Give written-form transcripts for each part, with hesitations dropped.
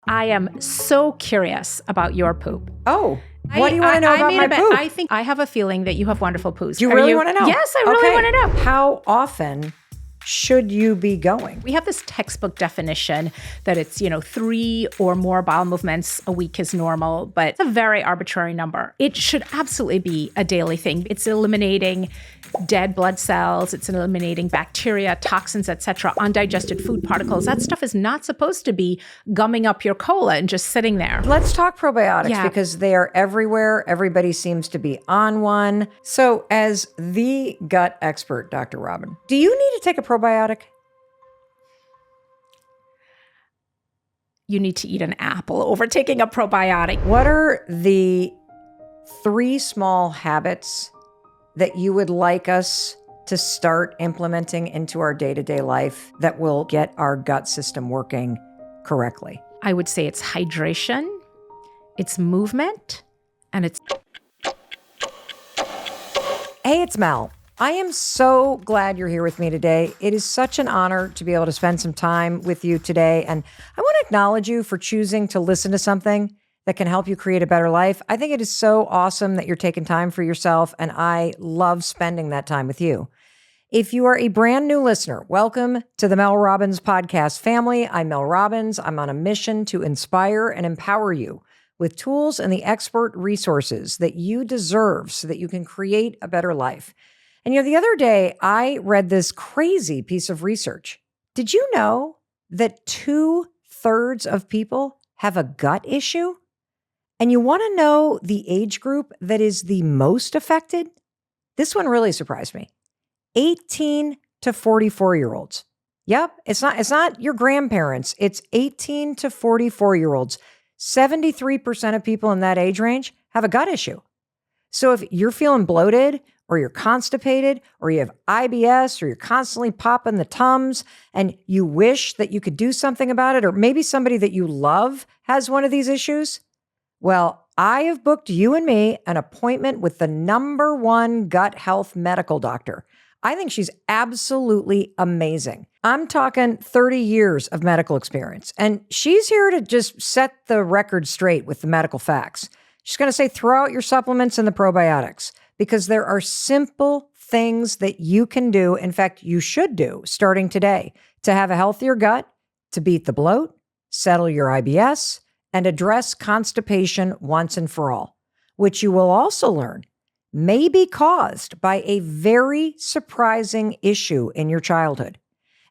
I am so curious about your poop. Oh, what do you want to know about my poop? I think I have a feeling that you have wonderful poos. Do you really want to know? Yes, I really want to know. How often should you be going? We have this textbook definition that it's, 3 or more bowel movements a week is normal, but it's a very arbitrary number. It should absolutely be a daily thing. It's eliminating dead blood cells, it's eliminating bacteria, toxins, etc., undigested food particles. That stuff is not supposed to be gumming up your colon and just sitting there. Let's talk probiotics because they are everywhere. Everybody seems to be on one. So as the gut expert, Dr. Robynne, do you need to take a probiotic? You need to eat an apple over taking a probiotic. What are the 3 small habits that you would like us to start implementing into our day-to-day life that will get our gut system working correctly? I would say it's hydration, it's movement, and it's... Hey, it's Mel. I am so glad you're here with me today. It is such an honor to be able to spend some time with you today. And I want to acknowledge you for choosing to listen to something that can help you create a better life. I think it is so awesome that you're taking time for yourself, and I love spending that time with you. If you are a brand new listener, welcome to the Mel Robbins podcast family. I'm Mel Robbins. I'm on a mission to inspire and empower you with tools and the expert resources that you deserve so that you can create a better life. And the other day, I read this crazy piece of research. Did you know that 2/3 of people have a gut issue? And you want to know the age group that is the most affected? This one really surprised me. 18 to 44-year-olds. Yep, it's not your grandparents. It's 18 to 44-year-olds. 73% of people in that age range have a gut issue. So if you're feeling bloated, or you're constipated, or you have IBS, or you're constantly popping the tums, and you wish that you could do something about it, or maybe somebody that you love has one of these issues, well, I have booked you and me an appointment with the #1 gut health medical doctor. I think she's absolutely amazing. I'm talking 30 years of medical experience, and she's here to just set the record straight with the medical facts. She's going to say, throw out your supplements and the probiotics, because there are simple things that you can do. In fact, you should do starting today to have a healthier gut, to beat the bloat, settle your IBS, and address constipation once and for all, which you will also learn may be caused by a very surprising issue in your childhood.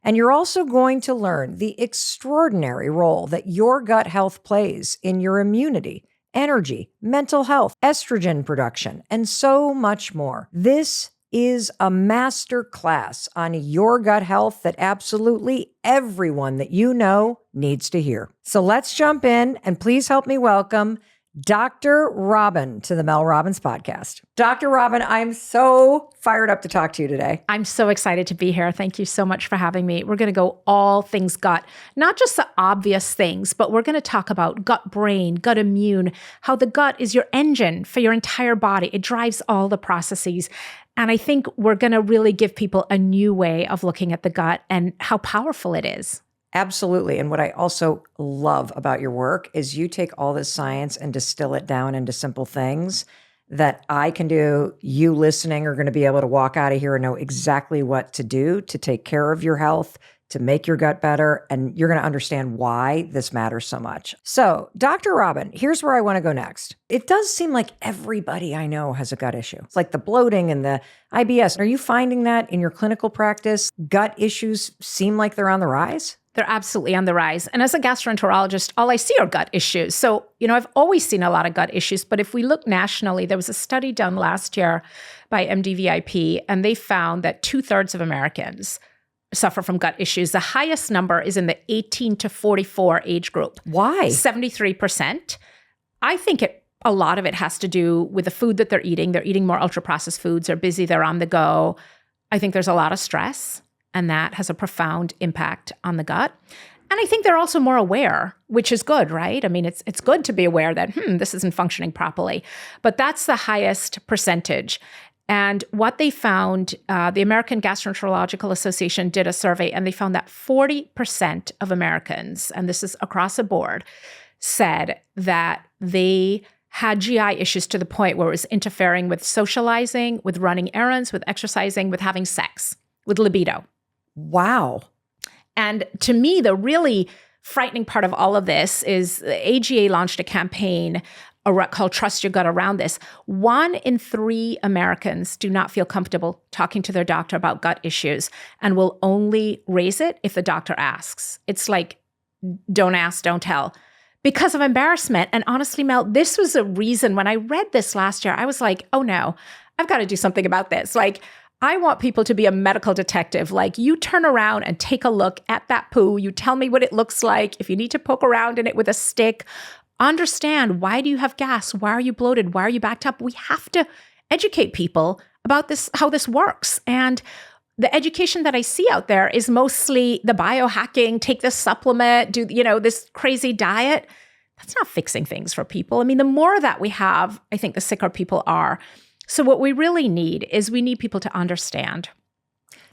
And you're also going to learn the extraordinary role that your gut health plays in your immunity, energy, mental health, estrogen production, and so much more. This is a master class on your gut health that absolutely everyone that you know needs to hear. So let's jump in, and please help me welcome Dr. Robynne to the Mel Robbins podcast. Dr. Robynne, I'm so fired up to talk to you today. I'm so excited to be here. Thank you so much for having me. We're going to go all things gut, not just the obvious things, but we're going to talk about gut brain, gut immune, how the gut is your engine for your entire body. It drives all the processes. And I think we're going to really give people a new way of looking at the gut and how powerful it is. Absolutely. And what I also love about your work is you take all this science and distill it down into simple things that I can do. You listening are going to be able to walk out of here and know exactly what to do to take care of your health, to make your gut better. And you're going to understand why this matters so much. So, Dr. Robynne, here's where I want to go next. It does seem like everybody I know has a gut issue. It's like the bloating and the IBS. Are you finding that in your clinical practice? Gut issues seem like they're on the rise? They're absolutely on the rise. And as a gastroenterologist, all I see are gut issues. So, I've always seen a lot of gut issues, but if we look nationally, there was a study done last year by MDVIP, and they found that 2/3 of Americans suffer from gut issues. The highest number is in the 18 to 44 age group. Why? 73%. I think a lot of it has to do with the food that they're eating. They're eating more ultra-processed foods. They're busy. They're on the go. I think there's a lot of stress, and that has a profound impact on the gut. And I think they're also more aware, which is good, right? I mean, it's good to be aware that, this isn't functioning properly. But that's the highest percentage. And what they found, the American Gastroenterological Association did a survey, and they found that 40% of Americans, and this is across the board, said that they had GI issues to the point where it was interfering with socializing, with running errands, with exercising, with having sex, with libido. Wow. And to me, the really frightening part of all of this is the AGA launched a campaign called Trust Your Gut around this. 1 in 3 Americans do not feel comfortable talking to their doctor about gut issues and will only raise it if the doctor asks. It's like, don't ask, don't tell. Because of embarrassment. And honestly, Mel, this was a reason when I read this last year, I was like, oh no, I've got to do something about this. Like, I want people to be a medical detective. Like, you turn around and take a look at that poo. You tell me what it looks like. If you need to poke around in it with a stick, understand, why do you have gas? Why are you bloated? Why are you backed up? We have to educate people about this, how this works. And the education that I see out there is mostly the biohacking, take this supplement, do, this crazy diet. That's not fixing things for people. I mean, the more of that we have, I think the sicker people are. So what we really need is we need people to understand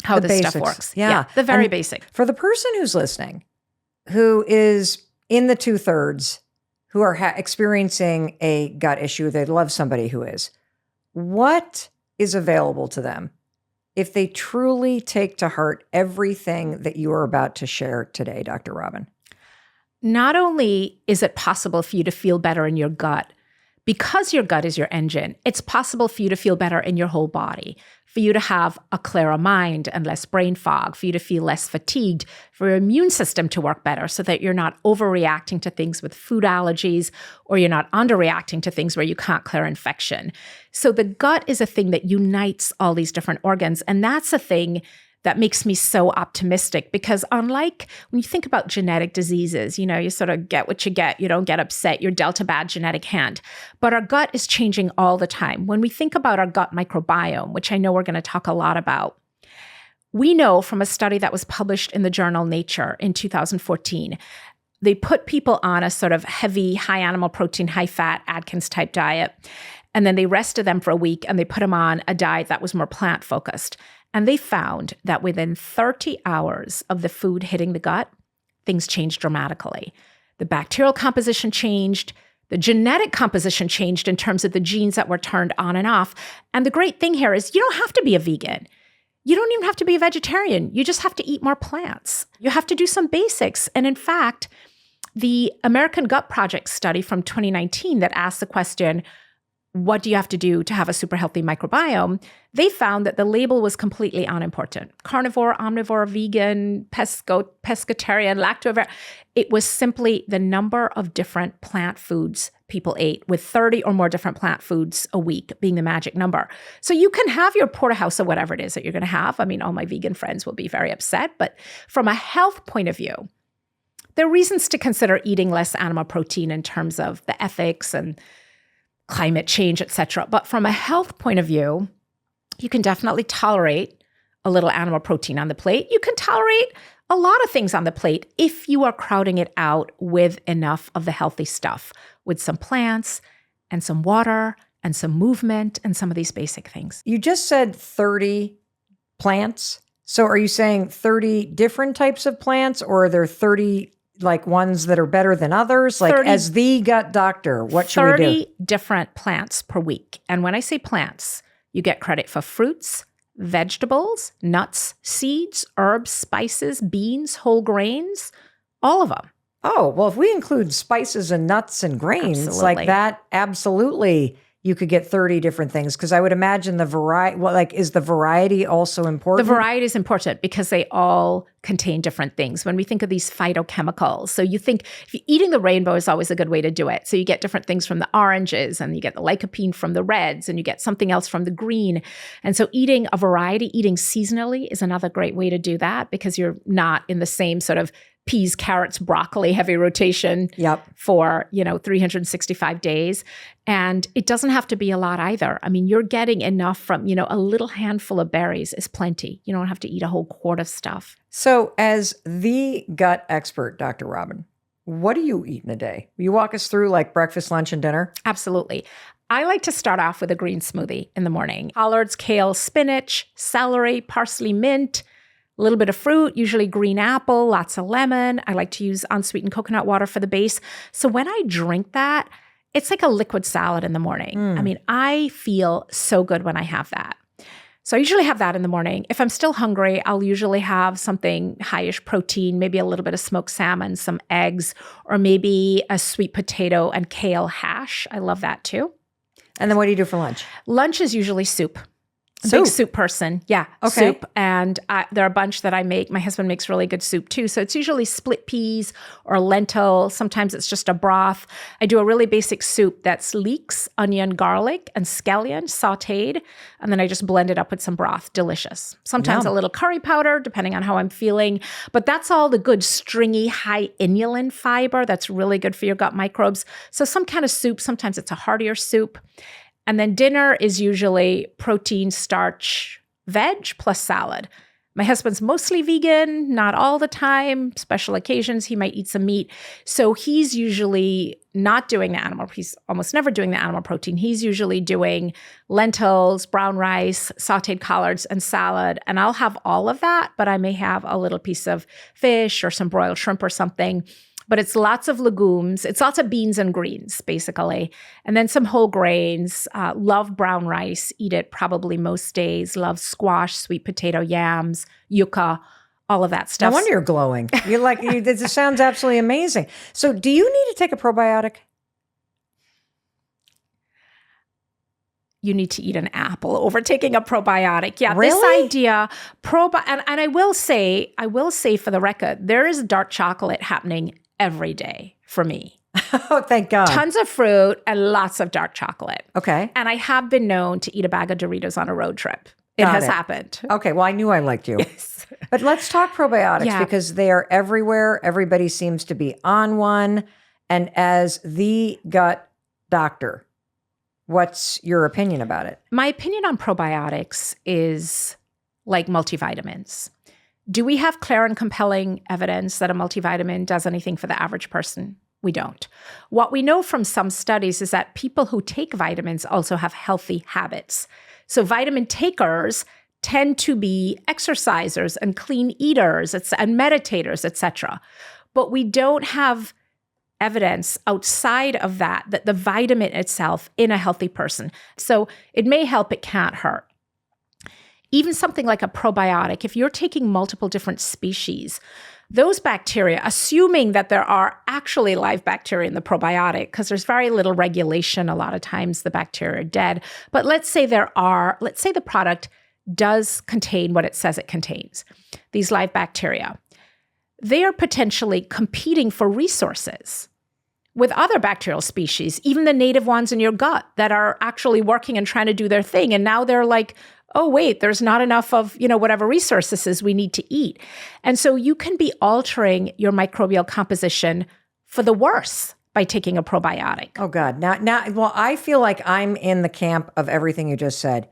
how this stuff works. Yeah. The very basic. For the person who's listening, who is in the 2/3, who are experiencing a gut issue, they love somebody who is, what is available to them if they truly take to heart everything that you are about to share today, Dr. Robynne? Not only is it possible for you to feel better in your gut, because your gut is your engine, it's possible for you to feel better in your whole body, for you to have a clearer mind and less brain fog, for you to feel less fatigued, for your immune system to work better so that you're not overreacting to things with food allergies, or you're not underreacting to things where you can't clear infection. So the gut is a thing that unites all these different organs. And that's a thing that makes me so optimistic, because unlike when you think about genetic diseases, you sort of get what you get, you don't get upset, you're dealt a bad genetic hand. But our gut is changing all the time. When we think about our gut microbiome, which I know we're going to talk a lot about, we know from a study that was published in the journal Nature in 2014, they put people on a sort of heavy, high animal protein, high fat, Atkins type diet. And then they rested them for a week and they put them on a diet that was more plant focused. And they found that within 30 hours of the food hitting the gut, things changed dramatically. The bacterial composition changed, the genetic composition changed in terms of the genes that were turned on and off. And the great thing here is you don't have to be a vegan. You don't even have to be a vegetarian. You just have to eat more plants. You have to do some basics. And in fact, the American Gut Project study from 2019 that asked the question, what do you have to do to have a super healthy microbiome? They found that the label was completely unimportant. Carnivore, omnivore, vegan, pescatarian, lacto-ovarian. It was simply the number of different plant foods people ate, with 30 or more different plant foods a week being the magic number. So you can have your porterhouse of whatever it is that you're going to have. I mean, all my vegan friends will be very upset, but from a health point of view, there are reasons to consider eating less animal protein in terms of the ethics and climate change, et cetera. But from a health point of view, you can definitely tolerate a little animal protein on the plate. You can tolerate a lot of things on the plate if you are crowding it out with enough of the healthy stuff, with some plants and some water and some movement and some of these basic things. You just said 30 plants. So are you saying 30 different types of plants, or are there 30 like ones that are better than others? Like 30, as the gut doctor, what should we do? 30 different plants per week. And when I say plants, you get credit for fruits, vegetables, nuts, seeds, herbs, spices, beans, whole grains, all of them. Oh, well, if we include spices and nuts and grains like that, absolutely, you could get 30 different things. Because I would imagine the variety, is the variety also important? The variety is important because they all contain different things. When we think of these phytochemicals, so you think eating the rainbow is always a good way to do it. So you get different things from the oranges, and you get the lycopene from the reds, and you get something else from the green. And so eating a variety, eating seasonally is another great way to do that, because you're not in the same sort of peas, carrots, broccoli, heavy rotation for, 365 days. And it doesn't have to be a lot either. I mean, you're getting enough from, a little handful of berries is plenty. You don't have to eat a whole quart of stuff. So as the gut expert, Dr. Robynne, what do you eat in a day? Will you walk us through like breakfast, lunch, and dinner? Absolutely. I like to start off with a green smoothie in the morning. Collards, kale, spinach, celery, parsley, mint, A little bit of fruit, usually green apple, lots of lemon. I like to use unsweetened coconut water for the base. So when I drink that, it's like a liquid salad in the morning. I mean, I feel so good when I have that. So I usually have that in the morning. If I'm still hungry, I'll usually have something highish protein, maybe a little bit of smoked salmon, some eggs, or maybe a sweet potato and kale hash. I love that too. And then what do you do for lunch? Lunch is usually soup. Soup? Big soup person. Yeah, Okay. soup. And there are a bunch that I make. My husband makes really good soup too. So it's usually split peas or lentil. Sometimes it's just a broth. I do a really basic soup that's leeks, onion, garlic, and scallion sauteed. And then I just blend it up with some broth. Delicious. Sometimes Yum. a little curry powder, depending on how I'm feeling. But that's all the good stringy, high inulin fiber that's really good for your gut microbes. So some kind of soup. Sometimes it's a heartier soup. And then dinner is usually protein, starch, veg plus salad. My husband's mostly vegan, not all the time. Special occasions, he might eat some meat. So he's usually not doing the animal. He's almost never doing the animal protein. He's usually doing lentils, brown rice, sauteed collards, and salad. And I'll have all of that, but I may have a little piece of fish or some broiled shrimp or something. But it's lots of legumes. It's lots of beans and greens, basically. And then some whole grains. Love brown rice. Eat it probably most days. Love squash, sweet potato, yams, yucca, all of that stuff. No wonder you're glowing. This sounds absolutely amazing. So do you need to take a probiotic? You need to eat an apple over taking a probiotic. Yeah, Really? this idea, and I will say for the record, there is dark chocolate happening every day for me. Oh, thank God. Tons of fruit and lots of dark chocolate. Okay. And I have been known to eat a bag of Doritos on a road trip. It has happened. Okay. Well, I knew I liked you. Yes. But let's talk probiotics Yeah. because they are everywhere. Everybody seems to be on one. And as the gut doctor, what's your opinion about it? My opinion on probiotics is like multivitamins. Do we have clear and compelling evidence that a multivitamin does anything for the average person? We don't. What we know from some studies is that people who take vitamins also have healthy habits. So vitamin takers tend to be exercisers and clean eaters and meditators, etc. But we don't have evidence outside of that the vitamin itself in a healthy person. So it may help, it can't hurt. Even something like a probiotic, if you're taking multiple different species, those bacteria, assuming that there are actually live bacteria in the probiotic, because there's very little regulation, a lot of times the bacteria are dead. But let's say the product does contain what it says it contains, these live bacteria. They are potentially competing for resources with other bacterial species, even the native ones in your gut that are actually working and trying to do their thing. And now they're like, oh, wait, there's not enough of, whatever resources is we need to eat. And so you can be altering your microbial composition for the worse by taking a probiotic. Oh, God. Well, I feel like I'm in the camp of everything you just said.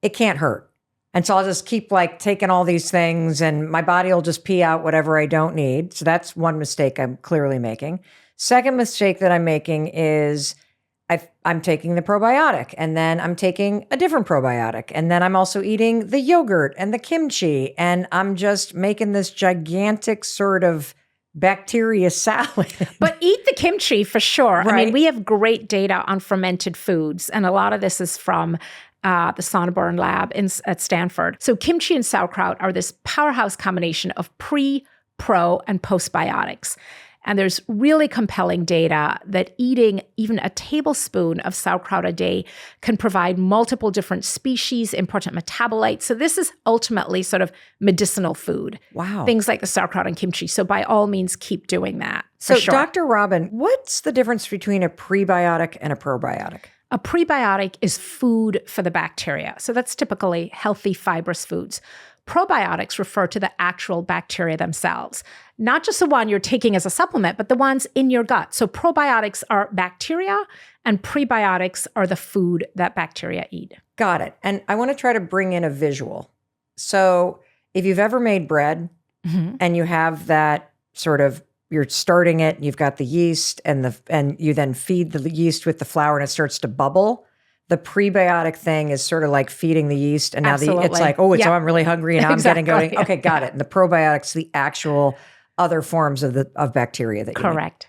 It can't hurt. And so I'll just keep taking all these things and my body will just pee out whatever I don't need. So that's one mistake I'm clearly making. Second mistake that I'm making is I'm taking the probiotic and then I'm taking a different probiotic. And then I'm also eating the yogurt and the kimchi. And I'm just making this gigantic sort of bacteria salad. But eat the kimchi for sure. Right. I mean, we have great data on fermented foods. And a lot of this is from the Sonneborn lab at Stanford. So kimchi and sauerkraut are this powerhouse combination of pre, pro, and postbiotics. And there's really compelling data that eating even a tablespoon of sauerkraut a day can provide multiple different species, important metabolites. So this is ultimately sort of medicinal food. Wow. Things like the sauerkraut and kimchi. So by all means, keep doing that. So for sure. Dr. Robynne, what's the difference between a prebiotic and a probiotic? A prebiotic is food for the bacteria. So that's typically healthy, fibrous foods. Probiotics refer to the actual bacteria themselves, not just the one you're taking as a supplement, but the ones in your gut. So probiotics are bacteria and prebiotics are the food that bacteria eat. Got it. And I want to try to bring in a visual. So if you've ever made bread and you have that sort of, you're starting it, you've got the yeast and you then feed the yeast with the flour and it starts to bubble. the prebiotic thing is sort of like feeding the yeast. And now it's Absolutely. like, oh, Yeah. I'm really hungry and now I'm Exactly. getting okay, got it. And the probiotics, the actual other forms of bacteria that you need. Correct.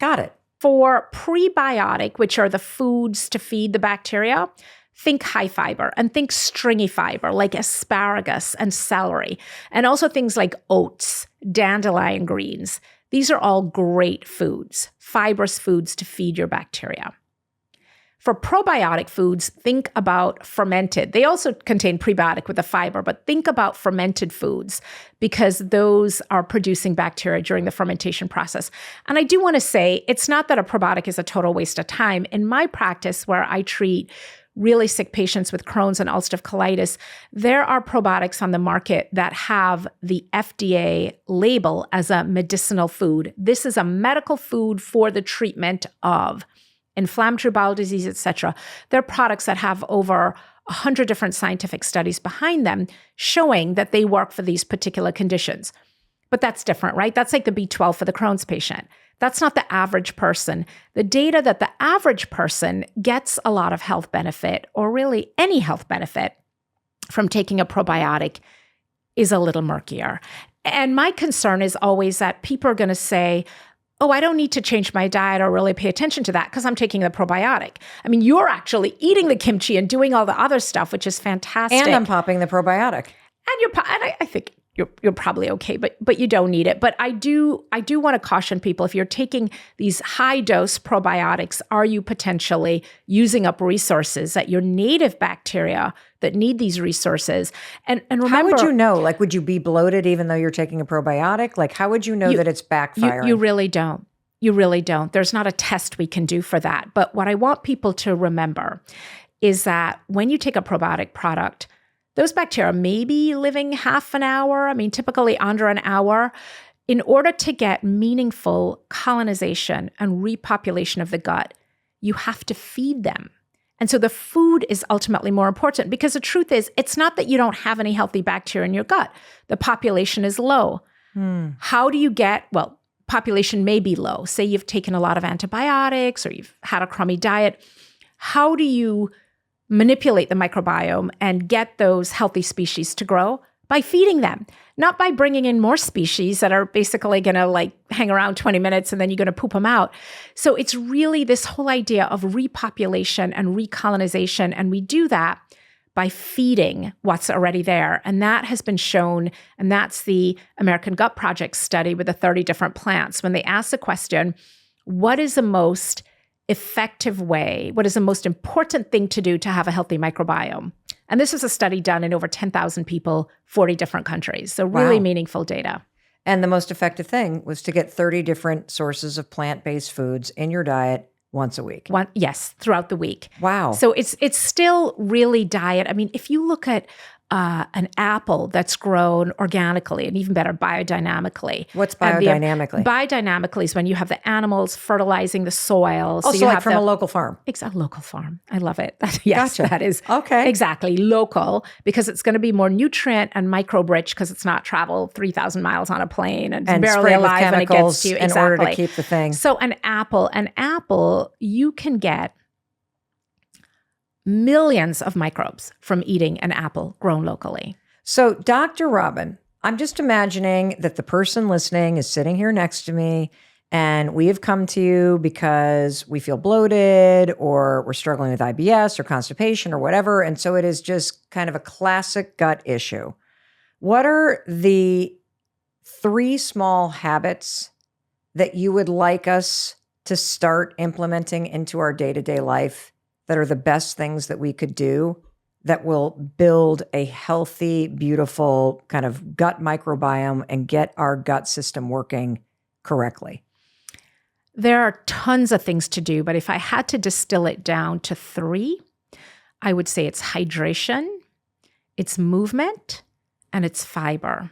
Got it. For prebiotic, which are the foods to feed the bacteria, think high fiber and think stringy fiber like asparagus and celery, and also things like oats, dandelion greens. These are all great foods, fibrous foods to feed your bacteria. For probiotic foods, think about fermented. They also contain prebiotic with the fiber, but think about fermented foods because those are producing bacteria during the fermentation process. And I do want to say, it's not that a probiotic is a total waste of time. In my practice, where I treat really sick patients with Crohn's and ulcerative colitis, there are probiotics on the market that have the FDA label as a medicinal food. This is a medical food for the treatment of inflammatory bowel disease, etc. They're products that have over 100 different scientific studies behind them showing that they work for these particular conditions. But that's different, right? That's like the B12 for the Crohn's patient. That's not the average person. The data that the average person gets a lot of health benefit, or really any health benefit, from taking a probiotic is a little murkier. And my concern is always that people are going to say, oh, I don't need to change my diet or really pay attention to that because I'm taking the probiotic. I mean, you're actually eating the kimchi and doing all the other stuff, which is fantastic. And I'm popping the probiotic. And I think you're probably okay, but you don't need it. But I do want to caution people, if you're taking these high dose probiotics, are you potentially using up resources that your native bacteria that need these resources? And remember, how would you know? Like, would you be bloated even though you're taking a probiotic? Like, how would you know that it's backfiring? You really don't. You really don't. There's not a test we can do for that. But what I want people to remember is that when you take a probiotic product, those bacteria may be living half an hour, typically under an hour. In order to get meaningful colonization and repopulation of the gut, you have to feed them. And so the food is ultimately more important, because the truth is, it's not that you don't have any healthy bacteria in your gut. The population is low. How do you get, population may be low. Say you've taken a lot of antibiotics or you've had a crummy diet. How do you manipulate the microbiome and get those healthy species to grow? By feeding them, not by bringing in more species that are basically going to hang around 20 minutes and then you're going to poop them out. So it's really this whole idea of repopulation and recolonization. And we do that by feeding what's already there. And that has been shown, and that's the American Gut Project study with the 30 different plants. When they ask the question, what is the most effective way, what is the most important thing to do to have a healthy microbiome? And this is a study done in over 10,000 people, 40 different countries. So really meaningful data. And the most effective thing was to get 30 different sources of plant-based foods in your diet once a week. Yes, throughout the week. Wow. So it's still really diet. If you look at an apple that's grown organically, and even better, biodynamically. What's biodynamically? Biodynamically is when you have the animals fertilizing the soil. So you have from a local farm. Exactly, local farm. I love it. Yes, gotcha. That is okay. Exactly, local, because it's going to be more nutrient and microbe rich because it's not traveled 3,000 miles on a plane and barely alive when it gets to you. In order to keep the thing. So an apple, you can get millions of microbes from eating an apple grown locally. So, Dr. Robynne, I'm just imagining that the person listening is sitting here next to me, and we have come to you because we feel bloated, or we're struggling with IBS or constipation or whatever. And so it is just kind of a classic gut issue. What are the 3 small habits that you would like us to start implementing into our day-to-day life that are the best things that we could do that will build a healthy, beautiful kind of gut microbiome and get our gut system working correctly? There are tons of things to do, but if I had to distill it down to 3, I would say it's hydration, it's movement, and it's fiber.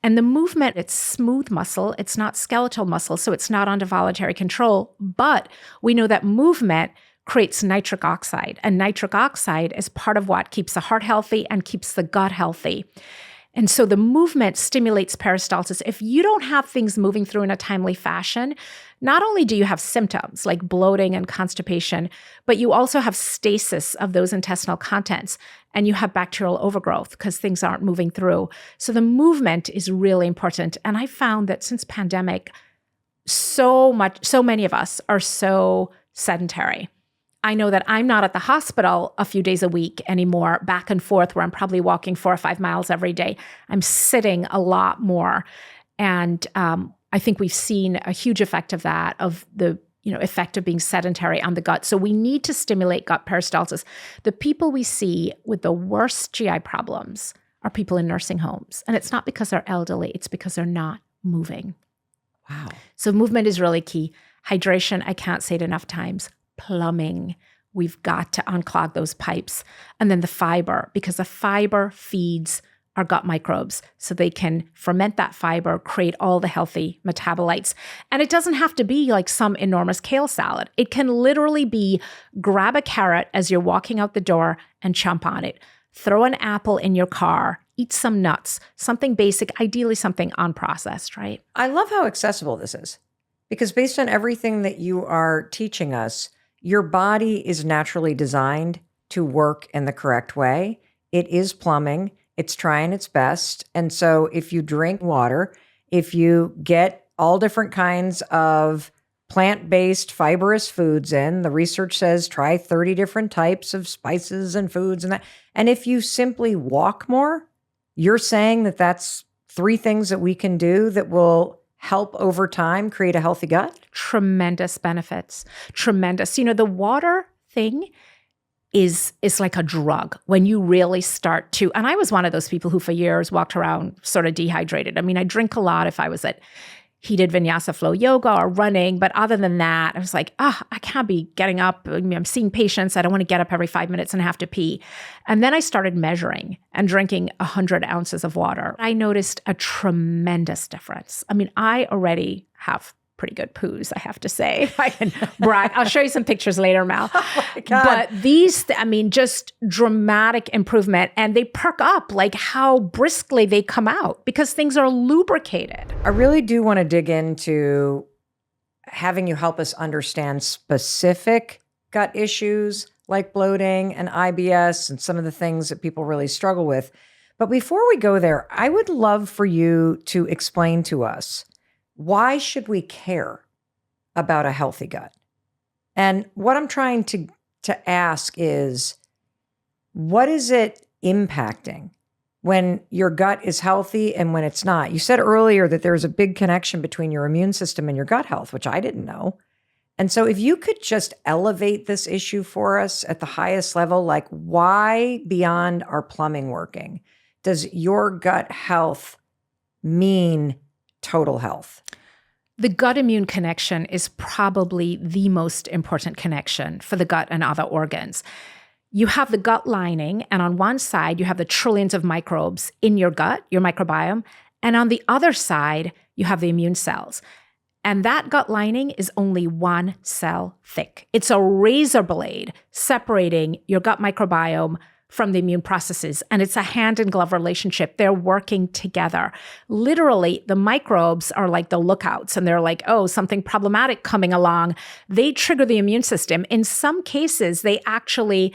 And the movement, it's smooth muscle. It's not skeletal muscle, so it's not under voluntary control. But we know that movement creates nitric oxide. And nitric oxide is part of what keeps the heart healthy and keeps the gut healthy. And so the movement stimulates peristalsis. If you don't have things moving through in a timely fashion, not only do you have symptoms like bloating and constipation, but you also have stasis of those intestinal contents, and you have bacterial overgrowth because things aren't moving through. So the movement is really important. And I found that since pandemic, so many of us are so sedentary. I know that I'm not at the hospital a few days a week anymore, back and forth, where I'm probably walking 4 or 5 miles every day. I'm sitting a lot more. And I think we've seen a huge effect of that, of the effect of being sedentary on the gut. So we need to stimulate gut peristalsis. The people we see with the worst GI problems are people in nursing homes. And it's not because they're elderly, it's because they're not moving. Wow. So movement is really key. Hydration, I can't say it enough times. Plumbing. We've got to unclog those pipes. And then the fiber, because the fiber feeds our gut microbes so they can ferment that fiber, create all the healthy metabolites. And it doesn't have to be like some enormous kale salad. It can literally be grab a carrot as you're walking out the door and chomp on it. Throw an apple in your car, eat some nuts, something basic, ideally something unprocessed, right? I love how accessible this is, because based on everything that you are teaching us, your body is naturally designed to work in the correct way. It is plumbing. It's trying its best. And so if you drink water, if you get all different kinds of plant-based fibrous foods in, the research says try 30 different types of spices and foods and that. And if you simply walk more, you're saying that that's 3 things that we can do that will help over time create a healthy gut? Tremendous benefits. Tremendous. The water thing is like a drug when you really start to, and I was one of those people who for years walked around sort of dehydrated. I mean, I drink a lot if I was at heated vinyasa flow yoga or running. But other than that, I was like, I can't be getting up. I mean, I'm seeing patients. I don't want to get up every 5 minutes and have to pee. And then I started measuring and drinking 100 ounces of water. I noticed a tremendous difference. I mean, I already have pretty good poos, I have to say. I can brag. I'll show you some pictures later, Mal. Oh my God. But these, just dramatic improvement. And they perk up, like how briskly they come out because things are lubricated. I really do want to dig into having you help us understand specific gut issues like bloating and IBS and some of the things that people really struggle with. But before we go there, I would love for you to explain to us, why should we care about a healthy gut? And what I'm trying to ask is, what is it impacting when your gut is healthy and when it's not? You said earlier that there's a big connection between your immune system and your gut health, which I didn't know. And so if you could just elevate this issue for us at the highest level, like why beyond our plumbing working does your gut health mean total health? The gut immune connection is probably the most important connection for the gut and other organs. You have the gut lining, and on one side, you have the trillions of microbes in your gut, your microbiome, and on the other side, you have the immune cells. And that gut lining is only 1 cell thick. It's a razor blade separating your gut microbiome from the immune processes. And it's a hand in glove relationship. They're working together. Literally, the microbes are like the lookouts and they're like, something problematic coming along. They trigger the immune system. In some cases, they actually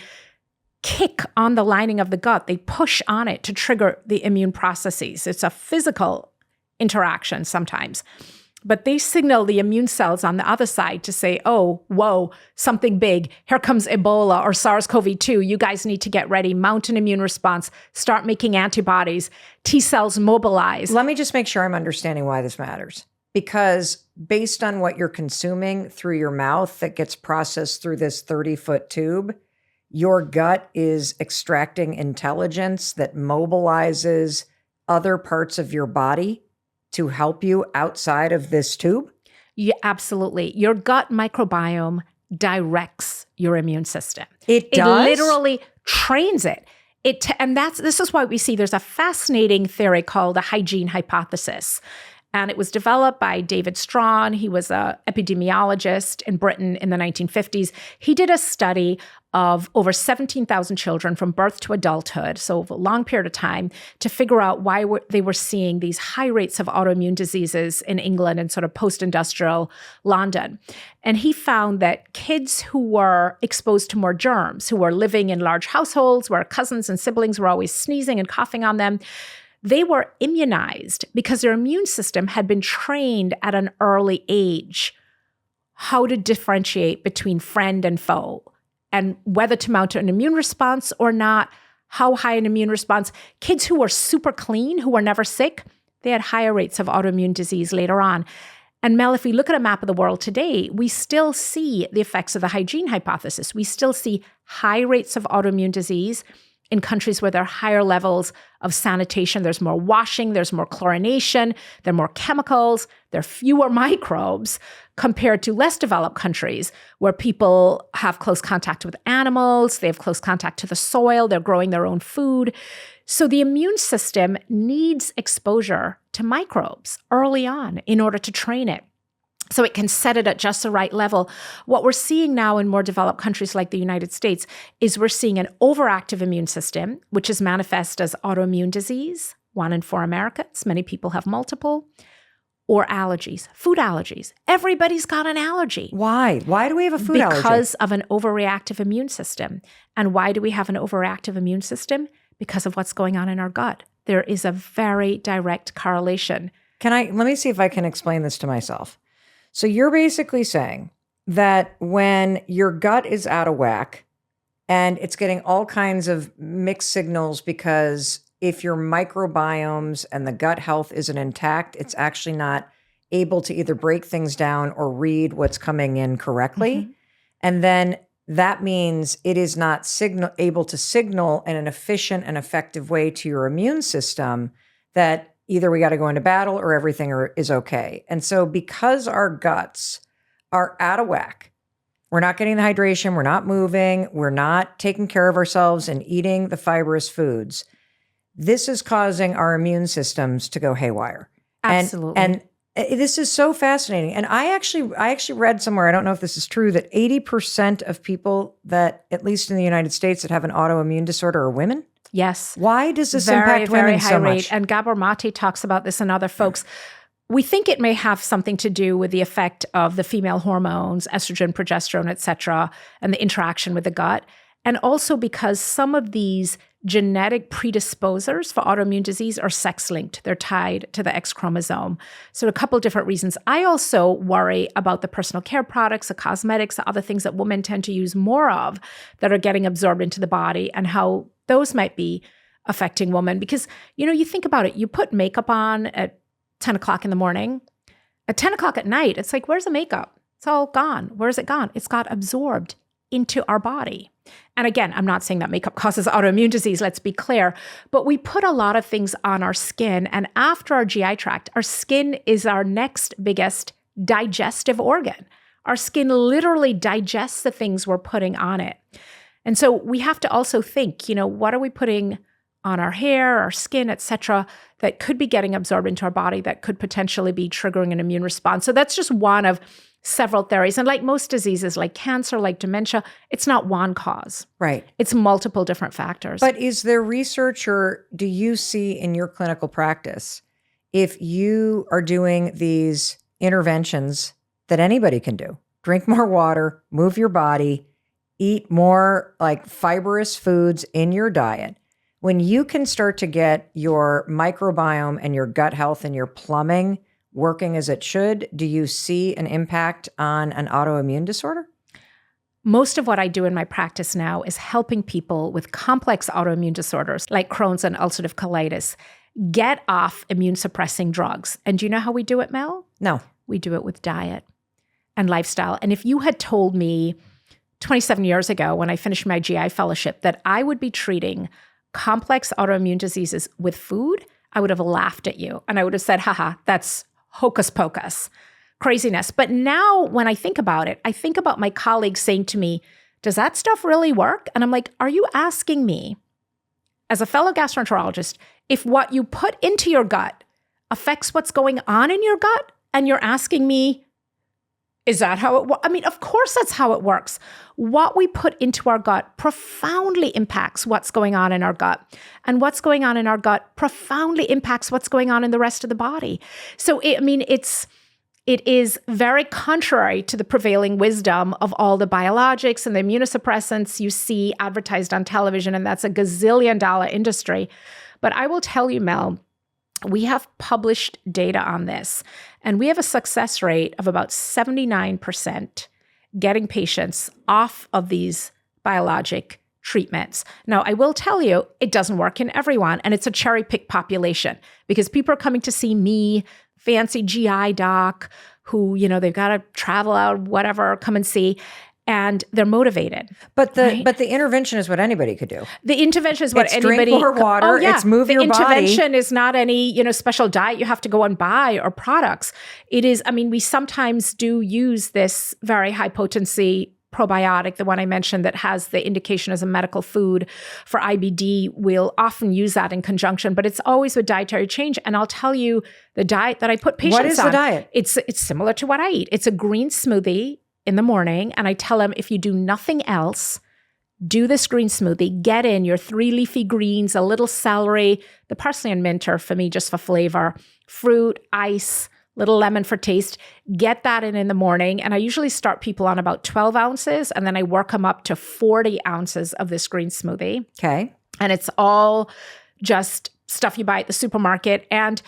kick on the lining of the gut. They push on it to trigger the immune processes. It's a physical interaction sometimes. But they signal the immune cells on the other side to say, whoa, something big. Here comes Ebola or SARS-CoV-2. You guys need to get ready. Mount an immune response. Start making antibodies. T cells mobilize. Let me just make sure I'm understanding why this matters. Because based on what you're consuming through your mouth that gets processed through this 30-foot tube, your gut is extracting intelligence that mobilizes other parts of your body to help you outside of this tube? Yeah, absolutely. Your gut microbiome directs your immune system. It does? It literally trains it. This is why we see there's a fascinating theory called the hygiene hypothesis. And it was developed by David Strawn. He was an epidemiologist in Britain in the 1950s. He did a study of over 17,000 children from birth to adulthood, so over a long period of time, to figure out why they were seeing these high rates of autoimmune diseases in England and sort of post-industrial London. And he found that kids who were exposed to more germs, who were living in large households where cousins and siblings were always sneezing and coughing on them, they were immunized because their immune system had been trained at an early age how to differentiate between friend and foe and whether to mount an immune response or not, how high an immune response. Kids who were super clean, who were never sick, they had higher rates of autoimmune disease later on. And Mel, if we look at a map of the world today, we still see the effects of the hygiene hypothesis. We still see high rates of autoimmune disease in countries where there are higher levels of sanitation. There's more washing, there's more chlorination, there are more chemicals, there are fewer microbes compared to less developed countries where people have close contact with animals, they have close contact to the soil, they're growing their own food. So the immune system needs exposure to microbes early on in order to train it, so it can set it at just the right level. What we're seeing now in more developed countries like the United States is we're seeing an overactive immune system, which is manifest as autoimmune disease, 1 in 4 Americans. Many people have multiple. Or allergies, food allergies. Everybody's got an allergy. Why? Why do we have a food allergy? Because of an overreactive immune system. And why do we have an overreactive immune system? Because of what's going on in our gut. There is a very direct correlation. Let me see if I can explain this to myself. So you're basically saying that when your gut is out of whack and it's getting all kinds of mixed signals, because if your microbiomes and the gut health isn't intact, it's actually not able to either break things down or read what's coming in correctly. Mm-hmm. And then that means it is not able to signal in an efficient and effective way to your immune system that either we got to go into battle or everything is okay. And so because our guts are out of whack, we're not getting the hydration, we're not moving, we're not taking care of ourselves and eating the fibrous foods, this is causing our immune systems to go haywire. Absolutely. And this is so fascinating. And I actually read somewhere, I don't know if this is true, that 80% of people that, at least in the United States, that have an autoimmune disorder are women. Yes. Why does this impact women so much? Rate. And Gabor Mate talks about this and other folks. We think it may have something to do with the effect of the female hormones, estrogen, progesterone, et cetera, and the interaction with the gut. And also because some of these genetic predisposers for autoimmune disease are sex-linked. They're tied to the X chromosome. So a couple of different reasons. I also worry about the personal care products, the cosmetics, the other things that women tend to use more of that are getting absorbed into the body and how those might be affecting women. Because, you think about it, you put makeup on at 10 o'clock in the morning. At 10 o'clock at night, it's like, where's the makeup? It's all gone. Where's it gone? It's got absorbed into our body. And again, I'm not saying that makeup causes autoimmune disease, let's be clear, but we put a lot of things on our skin. And after our GI tract, our skin is our next biggest digestive organ. Our skin literally digests the things we're putting on it. And so we have to also think, what are we putting on our hair, our skin, et cetera, that could be getting absorbed into our body that could potentially be triggering an immune response. So that's just one of several theories. And like most diseases, like cancer, like dementia, it's not one cause. Right. It's multiple different factors. But is there research, or do you see in your clinical practice, if you are doing these interventions that anybody can do, drink more water, move your body, eat more like fibrous foods in your diet, when you can start to get your microbiome and your gut health and your plumbing working as it should, do you see an impact on an autoimmune disorder? Most of what I do in my practice now is helping people with complex autoimmune disorders like Crohn's and ulcerative colitis get off immune suppressing drugs. And do you know how we do it, Mel? No. We do it with diet and lifestyle. And if you had told me 27 years ago when I finished my GI fellowship that I would be treating complex autoimmune diseases with food, I would have laughed at you. And I would have said, haha, that's hocus pocus, craziness. But now when I think about it, I think about my colleagues saying to me, does that stuff really work? And I'm like, are you asking me as a fellow gastroenterologist if what you put into your gut affects what's going on in your gut? And you're asking me, is that how it works? I mean, of course that's how it works. What we put into our gut profoundly impacts what's going on in our gut. And what's going on in our gut profoundly impacts what's going on in the rest of the body. So, it is very contrary to the prevailing wisdom of all the biologics and the immunosuppressants you see advertised on television, and that's a gazillion-dollar industry. But I will tell you, Mel, we have published data on this, and we have a success rate of about 79% getting patients off of these biologic treatments. Now, I will tell you, it doesn't work in everyone, and it's a cherry-picked population because people are coming to see me, fancy GI doc, who, they've got to travel out, whatever, come and see, and they're motivated. But the intervention is what anybody could do. The intervention is what it's anybody. Drink more water. It's move your body. The intervention is not any special diet you have to go and buy or products. It is. I mean, we sometimes do use this very high potency probiotic, the one I mentioned that has the indication as a medical food for IBD. We'll often use that in conjunction, but it's always with dietary change. And I'll tell you the diet that I put patients on. What is the diet? It's similar to what I eat. It's a green smoothie in the morning. And I tell them, if you do nothing else, do this green smoothie, get in your 3 leafy greens, a little celery, the parsley and mint are for me just for flavor, fruit, ice, little lemon for taste, get that in the morning. And I usually start people on about 12 ounces, and then I work them up to 40 ounces of this green smoothie. Okay. And it's all just stuff you buy at the supermarket. And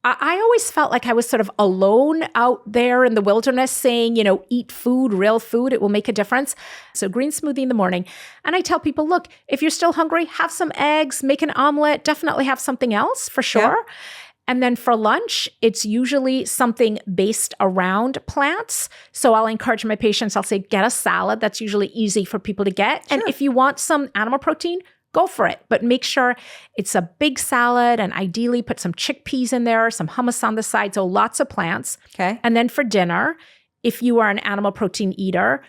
I always felt like I was sort of alone out there in the wilderness saying, eat food, real food, it will make a difference. So green smoothie in the morning. And I tell people, look, if you're still hungry, have some eggs, make an omelet, definitely have something else for sure. Yeah. And then for lunch, it's usually something based around plants. So I'll encourage my patients, I'll say, get a salad. That's usually easy for people to get. Sure. And if you want some animal protein, go for it. But make sure it's a big salad, and ideally put some chickpeas in there, some hummus on the side. So lots of plants. Okay. And then for dinner, if you are an animal protein eater,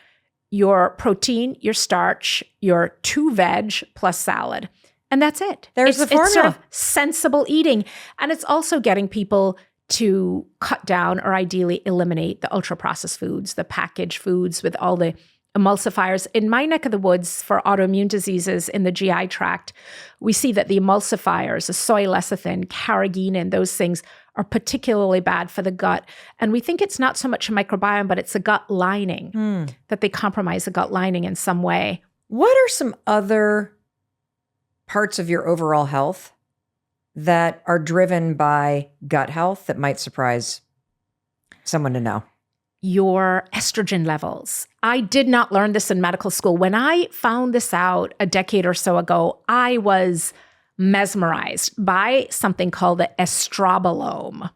your protein, your starch, your 2 veg plus salad. And that's it. There's the formula. It's sort of sensible eating. And it's also getting people to cut down or ideally eliminate the ultra-processed foods, the packaged foods with all the emulsifiers. In my neck of the woods for autoimmune diseases in the GI tract, we see that the emulsifiers, the soy lecithin, carrageenan, those things are particularly bad for the gut. And we think it's not so much a microbiome, but it's a gut lining, that they compromise the gut lining in some way. What are some other parts of your overall health that are driven by gut health that might surprise someone to know? Your estrogen levels. I did not learn this in medical school. When I found this out a decade or so ago, I was mesmerized by something called the estrobolome.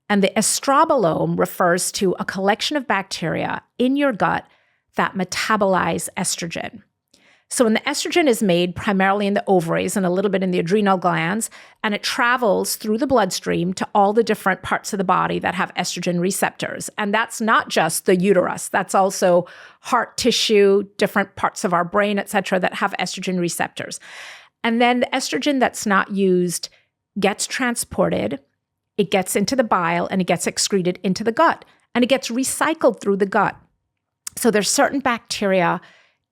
And the estrobolome refers to a collection of bacteria in your gut that metabolize estrogen. So when the estrogen is made primarily in the ovaries and a little bit in the adrenal glands, and it travels through the bloodstream to all the different parts of the body that have estrogen receptors. And that's not just the uterus, that's also heart tissue, different parts of our brain, et cetera, that have estrogen receptors. And then the estrogen that's not used gets transported, it gets into the bile, and it gets excreted into the gut, and it gets recycled through the gut. So there's certain bacteria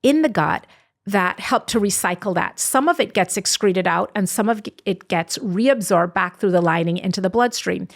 in the gut that help to recycle that. Some of it gets excreted out, and some of it gets reabsorbed back through the lining into the bloodstream.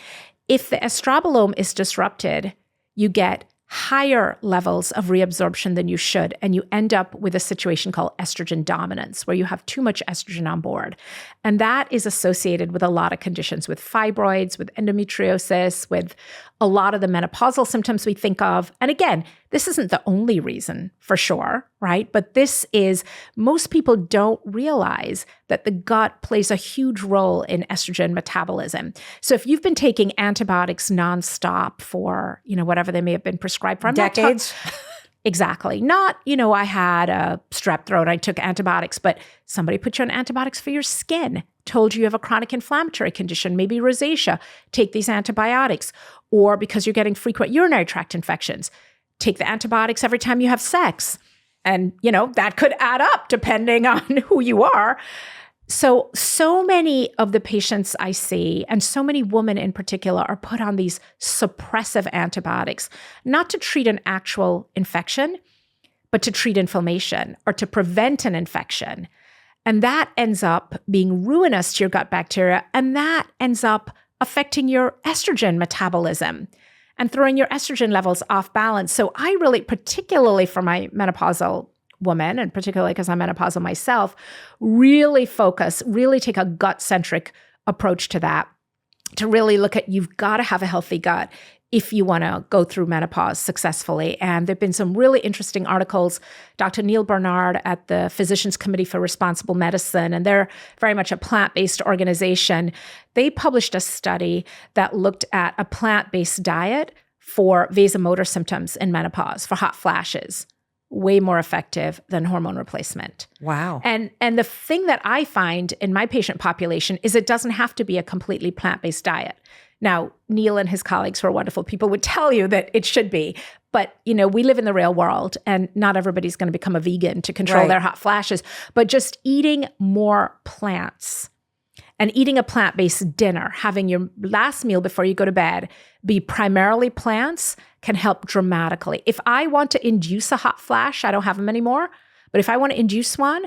If the estrobolome is disrupted, you get higher levels of reabsorption than you should, and you end up with a situation called estrogen dominance, where you have too much estrogen on board. And that is associated with a lot of conditions, with fibroids, with endometriosis, with a lot of the menopausal symptoms we think of. And again, this isn't the only reason for sure, right? But this is, most people don't realize that the gut plays a huge role in estrogen metabolism. So if you've been taking antibiotics nonstop for, whatever they may have been prescribed for. Decades? Exactly. Not, I had a strep throat, I took antibiotics, but somebody put you on antibiotics for your skin, told you have a chronic inflammatory condition, maybe rosacea, take these antibiotics. Or because you're getting frequent urinary tract infections, take the antibiotics every time you have sex. And, that could add up depending on who you are. So many of the patients I see, and so many women in particular, are put on these suppressive antibiotics, not to treat an actual infection, but to treat inflammation or to prevent an infection. And that ends up being ruinous to your gut bacteria, and that ends up affecting your estrogen metabolism and throwing your estrogen levels off balance. So I really, particularly for my menopausal woman, and particularly because I'm menopausal myself, really take a gut-centric approach to that, to really look at, you've got to have a healthy gut if you want to go through menopause successfully. And there've been some really interesting articles. Dr. Neil Bernard at the Physicians Committee for Responsible Medicine, and they're very much a plant-based organization. They published a study that looked at a plant-based diet for vasomotor symptoms in menopause, for hot flashes. Way more effective than hormone replacement. Wow. And the thing that I find in my patient population is it doesn't have to be a completely plant-based diet. Now, Neil and his colleagues, who are wonderful people, would tell you that it should be. But, we live in the real world, and not everybody's going to become a vegan to control their hot flashes. But just eating more plants and eating a plant-based dinner, having your last meal before you go to bed be primarily plants, can help dramatically. If I want to induce a hot flash, I don't have them anymore. But if I want to induce one,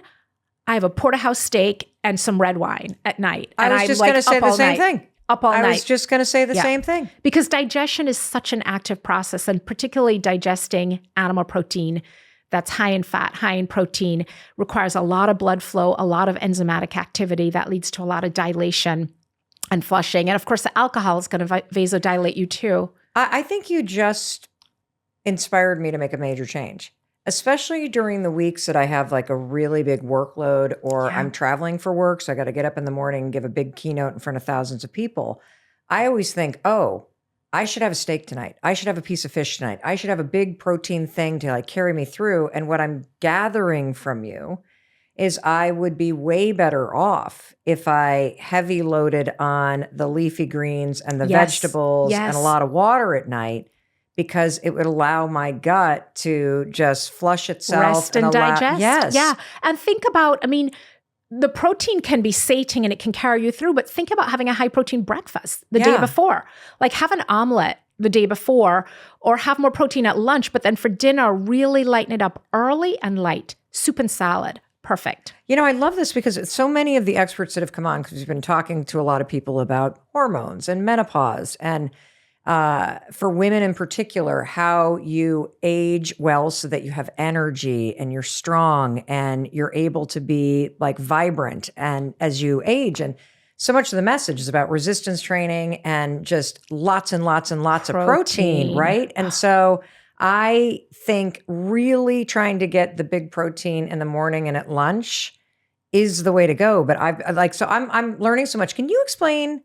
I have a porterhouse steak and some red wine at night. I was just going to say the same thing. Up all night. I was just going to say the same thing. Because digestion is such an active process, and particularly digesting animal protein that's high in fat, high in protein, requires a lot of blood flow, a lot of enzymatic activity that leads to a lot of dilation and flushing. And of course, the alcohol is going to vasodilate you too. I think you just inspired me to make a major change, especially during the weeks that I have like a really big workload, or I'm traveling for work. So I got to get up in the morning and give a big keynote in front of thousands of people. I always think, I should have a steak tonight. I should have a piece of fish tonight. I should have a big protein thing to like carry me through. And what I'm gathering from you is I would be way better off if I heavy loaded on the leafy greens and the vegetables and a lot of water at night, because it would allow my gut to just flush itself. Rest and digest. Yes. Yeah. And think about, the protein can be sating and it can carry you through, but think about having a high protein breakfast the day before. Like have an omelet the day before, or have more protein at lunch, but then for dinner, really lighten it up early and light. Soup and salad. Perfect. I love this because so many of the experts that have come on, because we've been talking to a lot of people about hormones and menopause, and for women in particular, how you age well so that you have energy and you're strong and you're able to be like vibrant and as you age. And so much of the message is about resistance training and just lots and lots and lots of protein, right? And so I think really trying to get the big protein in the morning and at lunch is the way to go. But I'm learning so much. Can you explain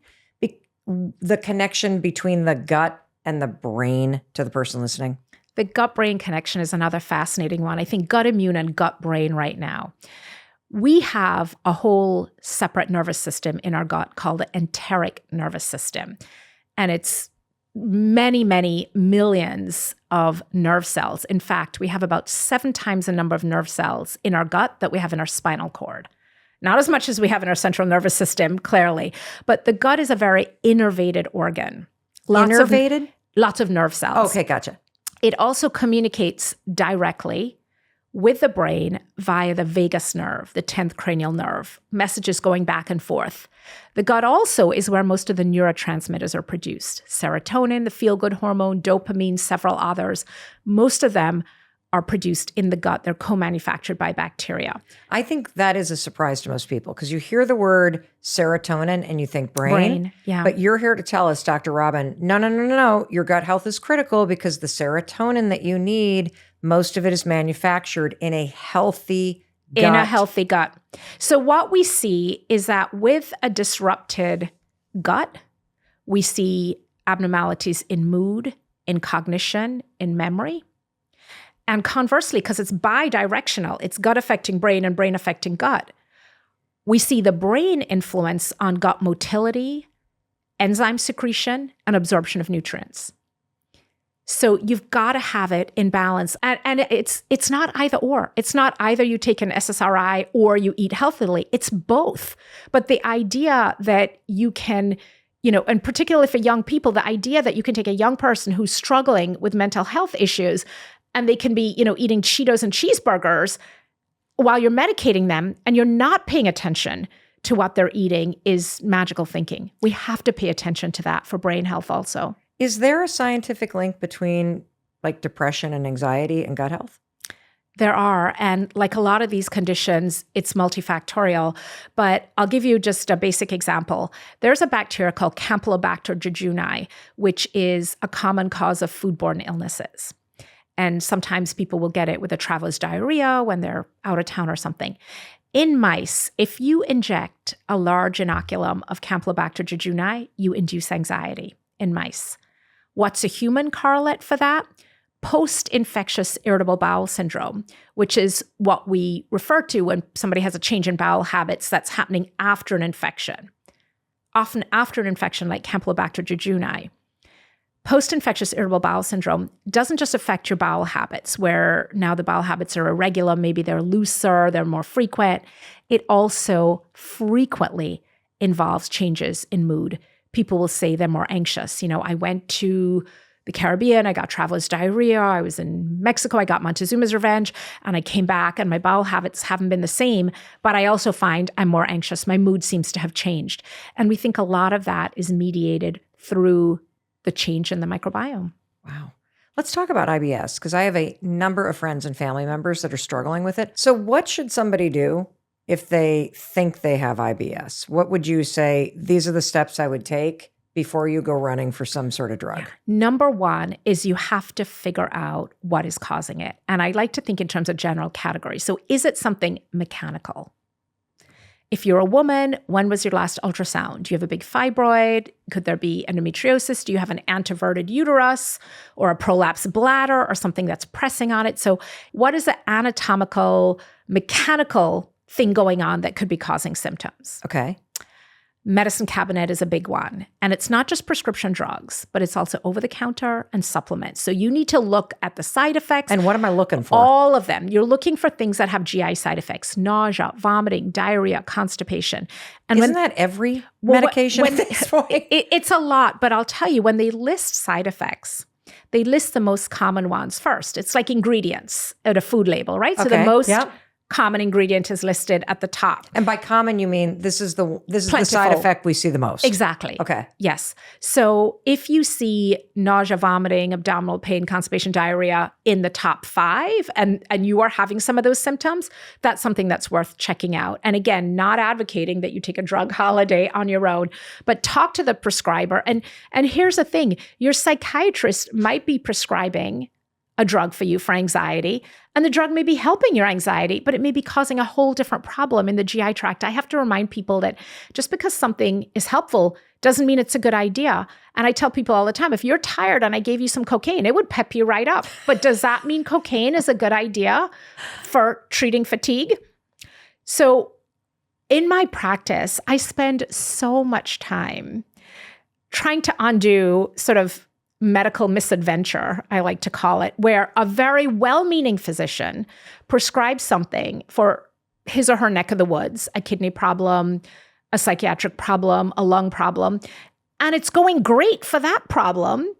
the connection between the gut and the brain to the person listening? The gut-brain connection is another fascinating one. I think gut immune and gut brain right now. We have a whole separate nervous system in our gut called the enteric nervous system. And it's many, many millions of nerve cells. In fact, we have about 7 times the number of nerve cells in our gut that we have in our spinal cord. Not as much as we have in our central nervous system, clearly, but the gut is a very innervated organ. Lots of nerve cells. Okay, gotcha. It also communicates directly with the brain via the vagus nerve, the 10th cranial nerve, messages going back and forth. The gut also is where most of the neurotransmitters are produced. Serotonin, the feel-good hormone, dopamine, several others. Most of them are produced in the gut. They're co-manufactured by bacteria. I think that is a surprise to most people because you hear the word serotonin and you think brain. Yeah. But you're here to tell us, Dr. Robynne, no. Your gut health is critical because the serotonin that you need, most of it is manufactured in a healthy gut. In a healthy gut. So what we see is that with a disrupted gut, we see abnormalities in mood, in cognition, in memory. And conversely, because it's bidirectional, it's gut affecting brain and brain affecting gut, we see the brain influence on gut motility, enzyme secretion, and absorption of nutrients. So you've got to have it in balance. And it's not either or. It's not either you take an SSRI or you eat healthily. It's both. But the idea that you can, and particularly for young people, the idea that you can take a young person who's struggling with mental health issues and they can be, eating Cheetos and cheeseburgers while you're medicating them and you're not paying attention to what they're eating is magical thinking. We have to pay attention to that for brain health also. Is there a scientific link between like depression and anxiety and gut health? There are. And like a lot of these conditions, it's multifactorial. But I'll give you just a basic example. There's a bacteria called Campylobacter jejuni, which is a common cause of foodborne illnesses. And sometimes people will get it with a traveler's diarrhea when they're out of town or something. In mice, if you inject a large inoculum of Campylobacter jejuni, you induce anxiety in mice. What's a human correlate for that? Post-infectious irritable bowel syndrome, which is what we refer to when somebody has a change in bowel habits that's happening after an infection, often after an infection like Campylobacter jejuni. Post-infectious irritable bowel syndrome doesn't just affect your bowel habits, where now the bowel habits are irregular, maybe they're looser, they're more frequent. It also frequently involves changes in mood. People will say they're more anxious. I went to the Caribbean, I got traveler's diarrhea, I was in Mexico, I got Montezuma's revenge, and I came back and my bowel habits haven't been the same, but I also find I'm more anxious. My mood seems to have changed. And we think a lot of that is mediated through the change in the microbiome. Wow. Let's talk about IBS, because I have a number of friends and family members that are struggling with it. So what should somebody do if they think they have IBS? What would you say, these are the steps I would take before you go running for some sort of drug? Number one is you have to figure out what is causing it. And I like to think in terms of general categories. So is it something mechanical? If you're a woman, when was your last ultrasound? Do you have a big fibroid? Could there be endometriosis? Do you have an anteverted uterus or a prolapsed bladder or something that's pressing on it? So what is the anatomical, mechanical thing going on that could be causing symptoms? Okay. Medicine cabinet is a big one. And it's not just prescription drugs, but it's also over-the-counter and supplements. So you need to look at the side effects. And what am I looking for? All of them. You're looking for things that have GI side effects: nausea, vomiting, diarrhea, constipation. And Isn't that every medication at this point? It's a lot, but I'll tell you, when they list side effects, they list the most common ones first. It's like ingredients at a food label, right? So the most common ingredient is listed at the top. And by common, you mean this is the Plentiful. side effect we see the most. Exactly. Okay. Yes. So if you see nausea, vomiting, abdominal pain, constipation, diarrhea in the top 5, and you are having some of those symptoms, that's something that's worth checking out. And again, not advocating that you take a drug holiday on your own, but talk to the prescriber. And here's the thing, your psychiatrist might be prescribing a drug for you for anxiety, and the drug may be helping your anxiety, but it may be causing a whole different problem in the GI tract. I have to remind people that just because something is helpful doesn't mean it's a good idea. And I tell people all the time, if you're tired and I gave you some cocaine, it would pep you right up. But does that mean cocaine is a good idea for treating fatigue? So in my practice, I spend so much time trying to undo sort of medical misadventure, I like to call it, where a very well-meaning physician prescribes something for his or her neck of the woods, a kidney problem, a psychiatric problem, a lung problem, and it's going great for that problem,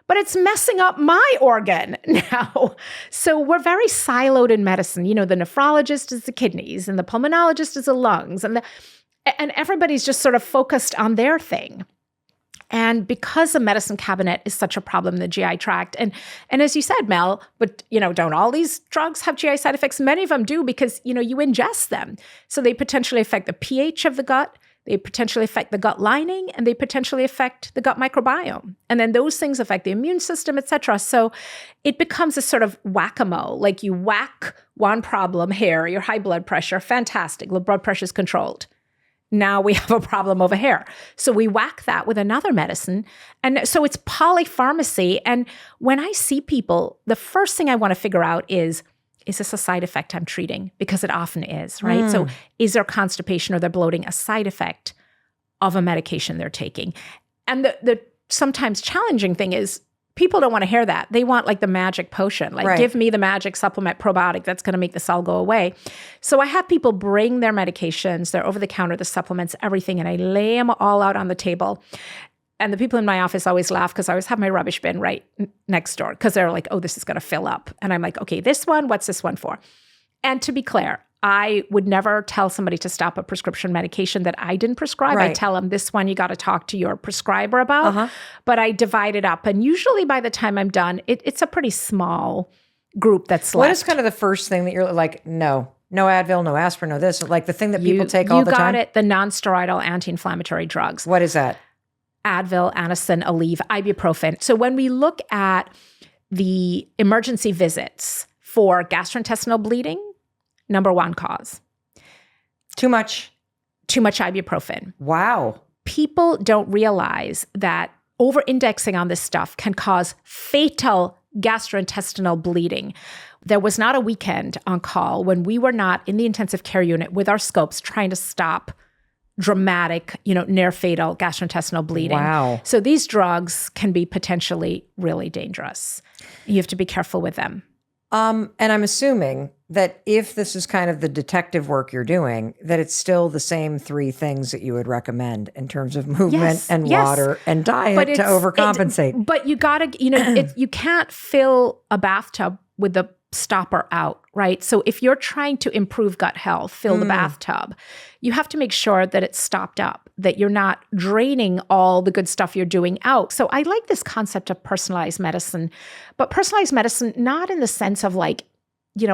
but it's messing up my organ now. So we're very siloed in medicine. The nephrologist is the kidneys, and the pulmonologist is the lungs, and everybody's just sort of focused on their thing. And because the medicine cabinet is such a problem in the GI tract, and as you said, Mel, but don't all these drugs have GI side effects? Many of them do, because you ingest them. So they potentially affect the pH of the gut, they potentially affect the gut lining, and they potentially affect the gut microbiome. And then those things affect the immune system, et cetera. So it becomes a sort of whack-a-mole. Like you whack one problem here, your high blood pressure, fantastic, the blood pressure is controlled. Now we have a problem over here. So we whack that with another medicine. And so it's polypharmacy. And when I see people, the first thing I want to figure out is this a side effect I'm treating? Because it often is, right? So is their constipation or their bloating a side effect of a medication they're taking? And the sometimes challenging thing is people don't want to hear that. They want like the magic potion, like give me the magic supplement probiotic that's going to make this all go away. So I have people bring their medications, their over-the-counter, the supplements, everything, and I lay them all out on the table. And the people in my office always laugh because I always have my rubbish bin right next door because they're like, oh, this is going to fill up. And I'm like, okay, this one, what's this one for? And to be clear, I would never tell somebody to stop a prescription medication that I didn't prescribe. I tell them this one you got to talk to your prescriber about. But I divide it up. And usually by the time I'm done, it's a pretty small group that's left. What is kind of the first thing that you're like, no Advil, no aspirin, no this, like the thing that people take all the time? You got it, the non-steroidal anti-inflammatory drugs. What is that? Advil, Anacin, Aleve, ibuprofen. So when we look at the emergency visits for gastrointestinal bleeding, number one cause. Too much ibuprofen. Wow. People don't realize that over-indexing on this stuff can cause fatal gastrointestinal bleeding. There was not a weekend on call when we were not in the intensive care unit with our scopes trying to stop dramatic, near fatal gastrointestinal bleeding. Wow. So these drugs can be potentially really dangerous. You have to be careful with them. And I'm assuming that if this is kind of the detective work you're doing, that it's still the same three things that you would recommend in terms of movement and water and diet to overcompensate. But you gotta, you can't fill a bathtub with the stopper out, right? So if you're trying to improve gut health, fill the bathtub, you have to make sure that it's stopped up, that you're not draining all the good stuff you're doing out. So I like this concept of personalized medicine, but personalized medicine, not in the sense of like,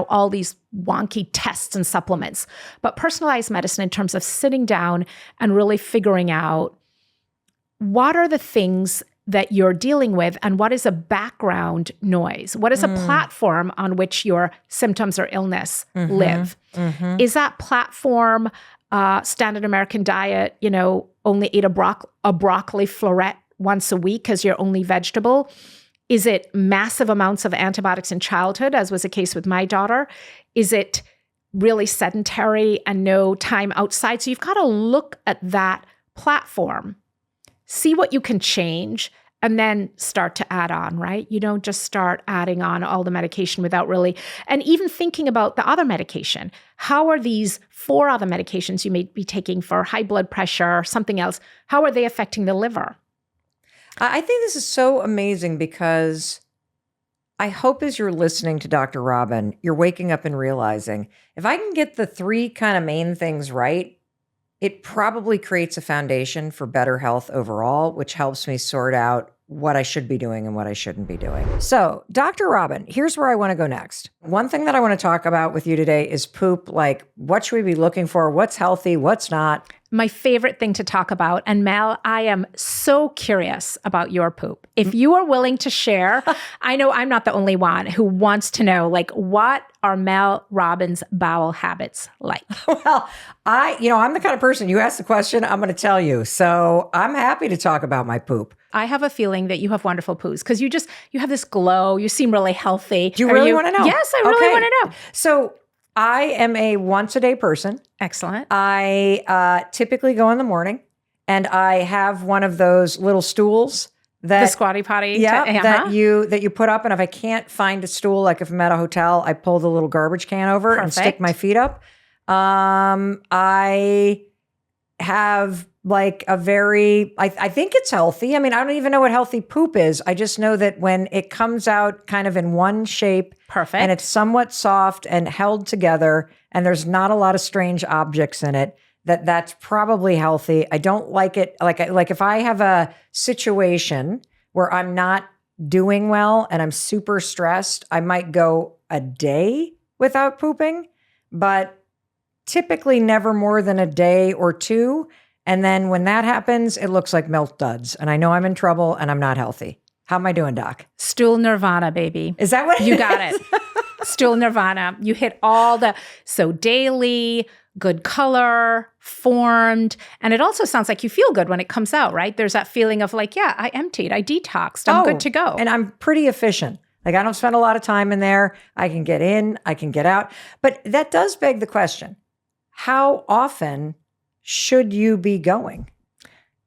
all these wonky tests and supplements, but personalized medicine in terms of sitting down and really figuring out what are the things that you're dealing with and what is a background noise? What is a platform on which your symptoms or illness live? Is that platform standard American diet, only eat a broccoli floret once a week because you're only vegetable? Is it massive amounts of antibiotics in childhood, as was the case with my daughter? Is it really sedentary and no time outside? So you've got to look at that platform, see what you can change, and then start to add on, right? You don't just start adding on all the medication without really, and even thinking about the other medication. How are these 4 other medications you may be taking for high blood pressure or something else, how are they affecting the liver? I think this is so amazing because I hope as you're listening to Dr. Robynne, you're waking up and realizing if I can get the 3 kind of main things right, it probably creates a foundation for better health overall, which helps me sort out what I should be doing and what I shouldn't be doing. So, Dr. Robynne, here's where I want to go next. One thing that I want to talk about with you today is poop. Like, what should we be looking for? What's healthy? What's not? My favorite thing to talk about. And Mel, I am so curious about your poop. If you are willing to share, I know I'm not the only one who wants to know, like, what are Mel Robbins' bowel habits like? Well, I'm the kind of person, you ask the question, I'm going to tell you. So I'm happy to talk about my poop. I have a feeling that you have wonderful poos because you have this glow. You seem really healthy. Do you really want to know? Yes, I really want to know. So I am a once a day person. Excellent. I typically go in the morning and I have one of those little stools that the squatty potty. That you put up. And if I can't find a stool, like if I'm at a hotel, I pull the little garbage can over and stick my feet up. I have like a very, I think it's healthy. I mean, I don't even know what healthy poop is. I just know that when it comes out kind of in one shape, perfect, and it's somewhat soft and held together, and there's not a lot of strange objects in it, that's probably healthy. I don't like it. Like if I have a situation where I'm not doing well and I'm super stressed, I might go a day without pooping, but typically never more than a day or 2. And then when that happens, it looks like milk duds. And I know I'm in trouble and I'm not healthy. How am I doing, Doc? Stool Nirvana, baby. Is that what you got it? Stool Nirvana. You hit so daily, good color, formed. And it also sounds like you feel good when it comes out, right? There's that feeling of like, yeah, I emptied, I detoxed, I'm good to go. And I'm pretty efficient. Like I don't spend a lot of time in there. I can get in, I can get out. But that does beg the question, how often should you be going?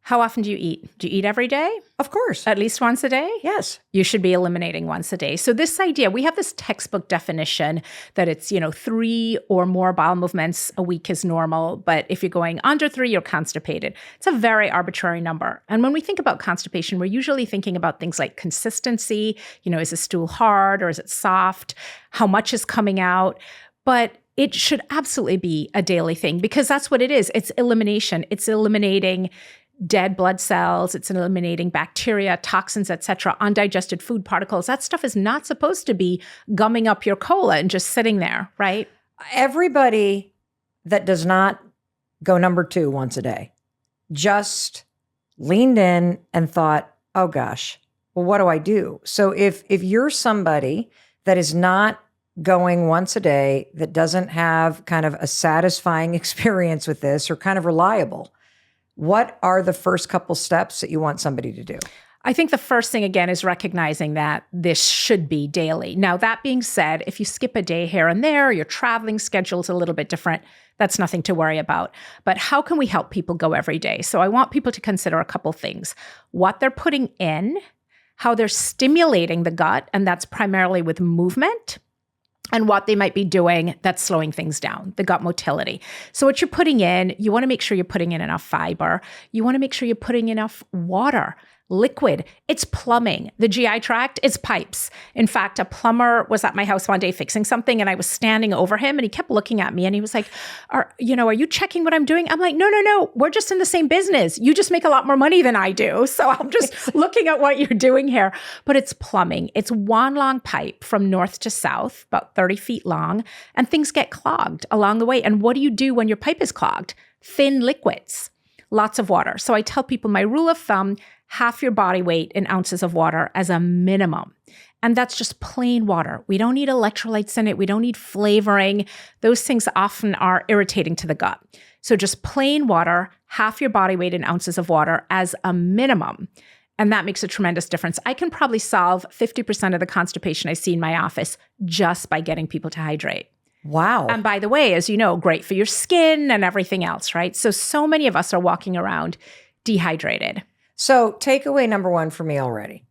How often do you eat? Do you eat every day? Of course. At least once a day? Yes. You should be eliminating once a day. So this idea, we have this textbook definition that it's, 3 or more bowel movements a week is normal. But if you're going under 3, you're constipated. It's a very arbitrary number. And when we think about constipation, we're usually thinking about things like consistency. Is the stool hard or is it soft? How much is coming out? But it should absolutely be a daily thing because that's what it is. It's elimination. It's eliminating dead blood cells, it's eliminating bacteria, toxins, etc., undigested food particles. That stuff is not supposed to be gumming up your colon and just sitting there, right? Everybody that does not go number 2 once a day just leaned in and thought, oh gosh, well, what do I do? So if you're somebody that is not going once a day, that doesn't have kind of a satisfying experience with this or kind of reliable, what are the first couple steps that you want somebody to do? I think the first thing, again, is recognizing that this should be daily. Now, that being said, if you skip a day here and there, your traveling schedule is a little bit different, that's nothing to worry about. But how can we help people go every day? So I want people to consider a couple things. What they're putting in, how they're stimulating the gut, and that's primarily with movement, and what they might be doing that's slowing things down, the gut motility. So what you're putting in, you want to make sure you're putting in enough fiber. You want to make sure you're putting enough water, liquid. It's plumbing. The GI tract, it's pipes. In fact, a plumber was at my house one day fixing something and I was standing over him and he kept looking at me and he was like, are you checking what I'm doing? I'm like, no, we're just in the same business. You just make a lot more money than I do. So I'm just looking at what you're doing here. But it's plumbing. It's one long pipe from north to south, about 30 feet long, and things get clogged along the way. And what do you do when your pipe is clogged? Thin liquids, lots of water. So I tell people my rule of thumb, half your body weight in ounces of water as a minimum. And that's just plain water. We don't need electrolytes in it. We don't need flavoring. Those things often are irritating to the gut. So just plain water, half your body weight in ounces of water as a minimum. And that makes a tremendous difference. I can probably solve 50% of the constipation I see in my office just by getting people to hydrate. Wow. And by the way, as you know, great for your skin and everything else, right? So many of us are walking around dehydrated. So takeaway number 1 for me already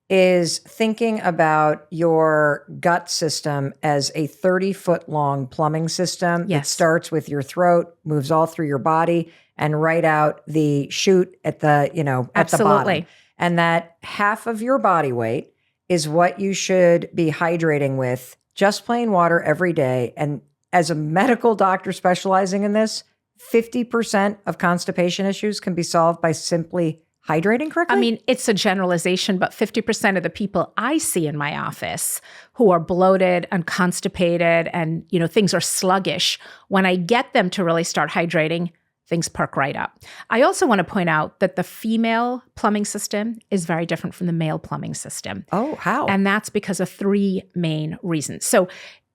is thinking about your gut system as a 30-foot long plumbing system. Yes. That starts with your throat, moves all through your body, and right out the chute at the, at the bottom. And that half of your body weight is what you should be hydrating with, just plain water every day. And as a medical doctor specializing in this, 50% of constipation issues can be solved by simply hydrating correctly? I mean, it's a generalization, but 50% of the people I see in my office who are bloated and constipated and, things are sluggish, when I get them to really start hydrating, things perk right up. I also want to point out that the female plumbing system is very different from the male plumbing system. Oh, how? And that's because of 3 main reasons. So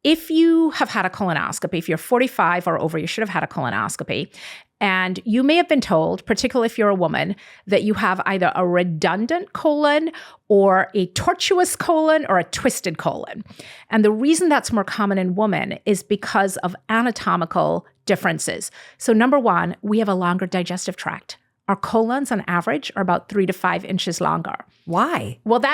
if you have had a colonoscopy, if you're 45 or over, you should have had a colonoscopy. And you may have been told, particularly if you're a woman, that you have either a redundant colon or a tortuous colon or a twisted colon. And the reason that's more common in women is because of anatomical differences. So number 1, we have a longer digestive tract. Our colons on average are about 3 to 5 inches longer. Why? Well,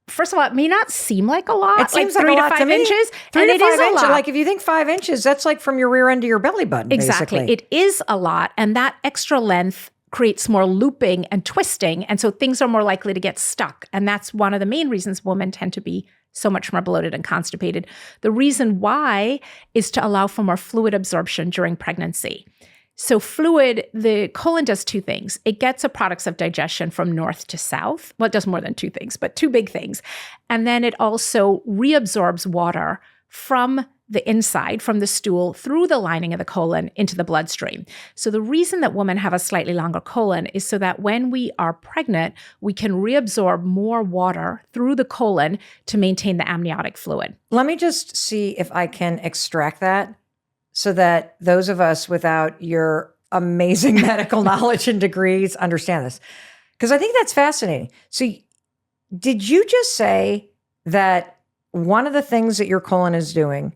first of all, it may not seem like a lot. It seems like 3 a lot to 5 to me. inches. 3 and to 5 it is a inches. lot. Like if you think 5 inches, that's like from your rear end to your belly button. Exactly. Basically. It is a lot. And that extra length creates more looping and twisting. And so things are more likely to get stuck. And that's one of the main reasons women tend to be so much more bloated and constipated. The reason why is to allow for more fluid absorption during pregnancy. So fluid, the colon does 2 things. It gets the products of digestion from north to south. Well, it does more than 2 things, but 2 big things. And then it also reabsorbs water from the inside, from the stool, through the lining of the colon into the bloodstream. So the reason that women have a slightly longer colon is so that when we are pregnant, we can reabsorb more water through the colon to maintain the amniotic fluid. Let me just see if I can extract that so that those of us without your amazing medical knowledge and degrees understand this. Because I think that's fascinating. So did you just say that one of the things that your colon is doing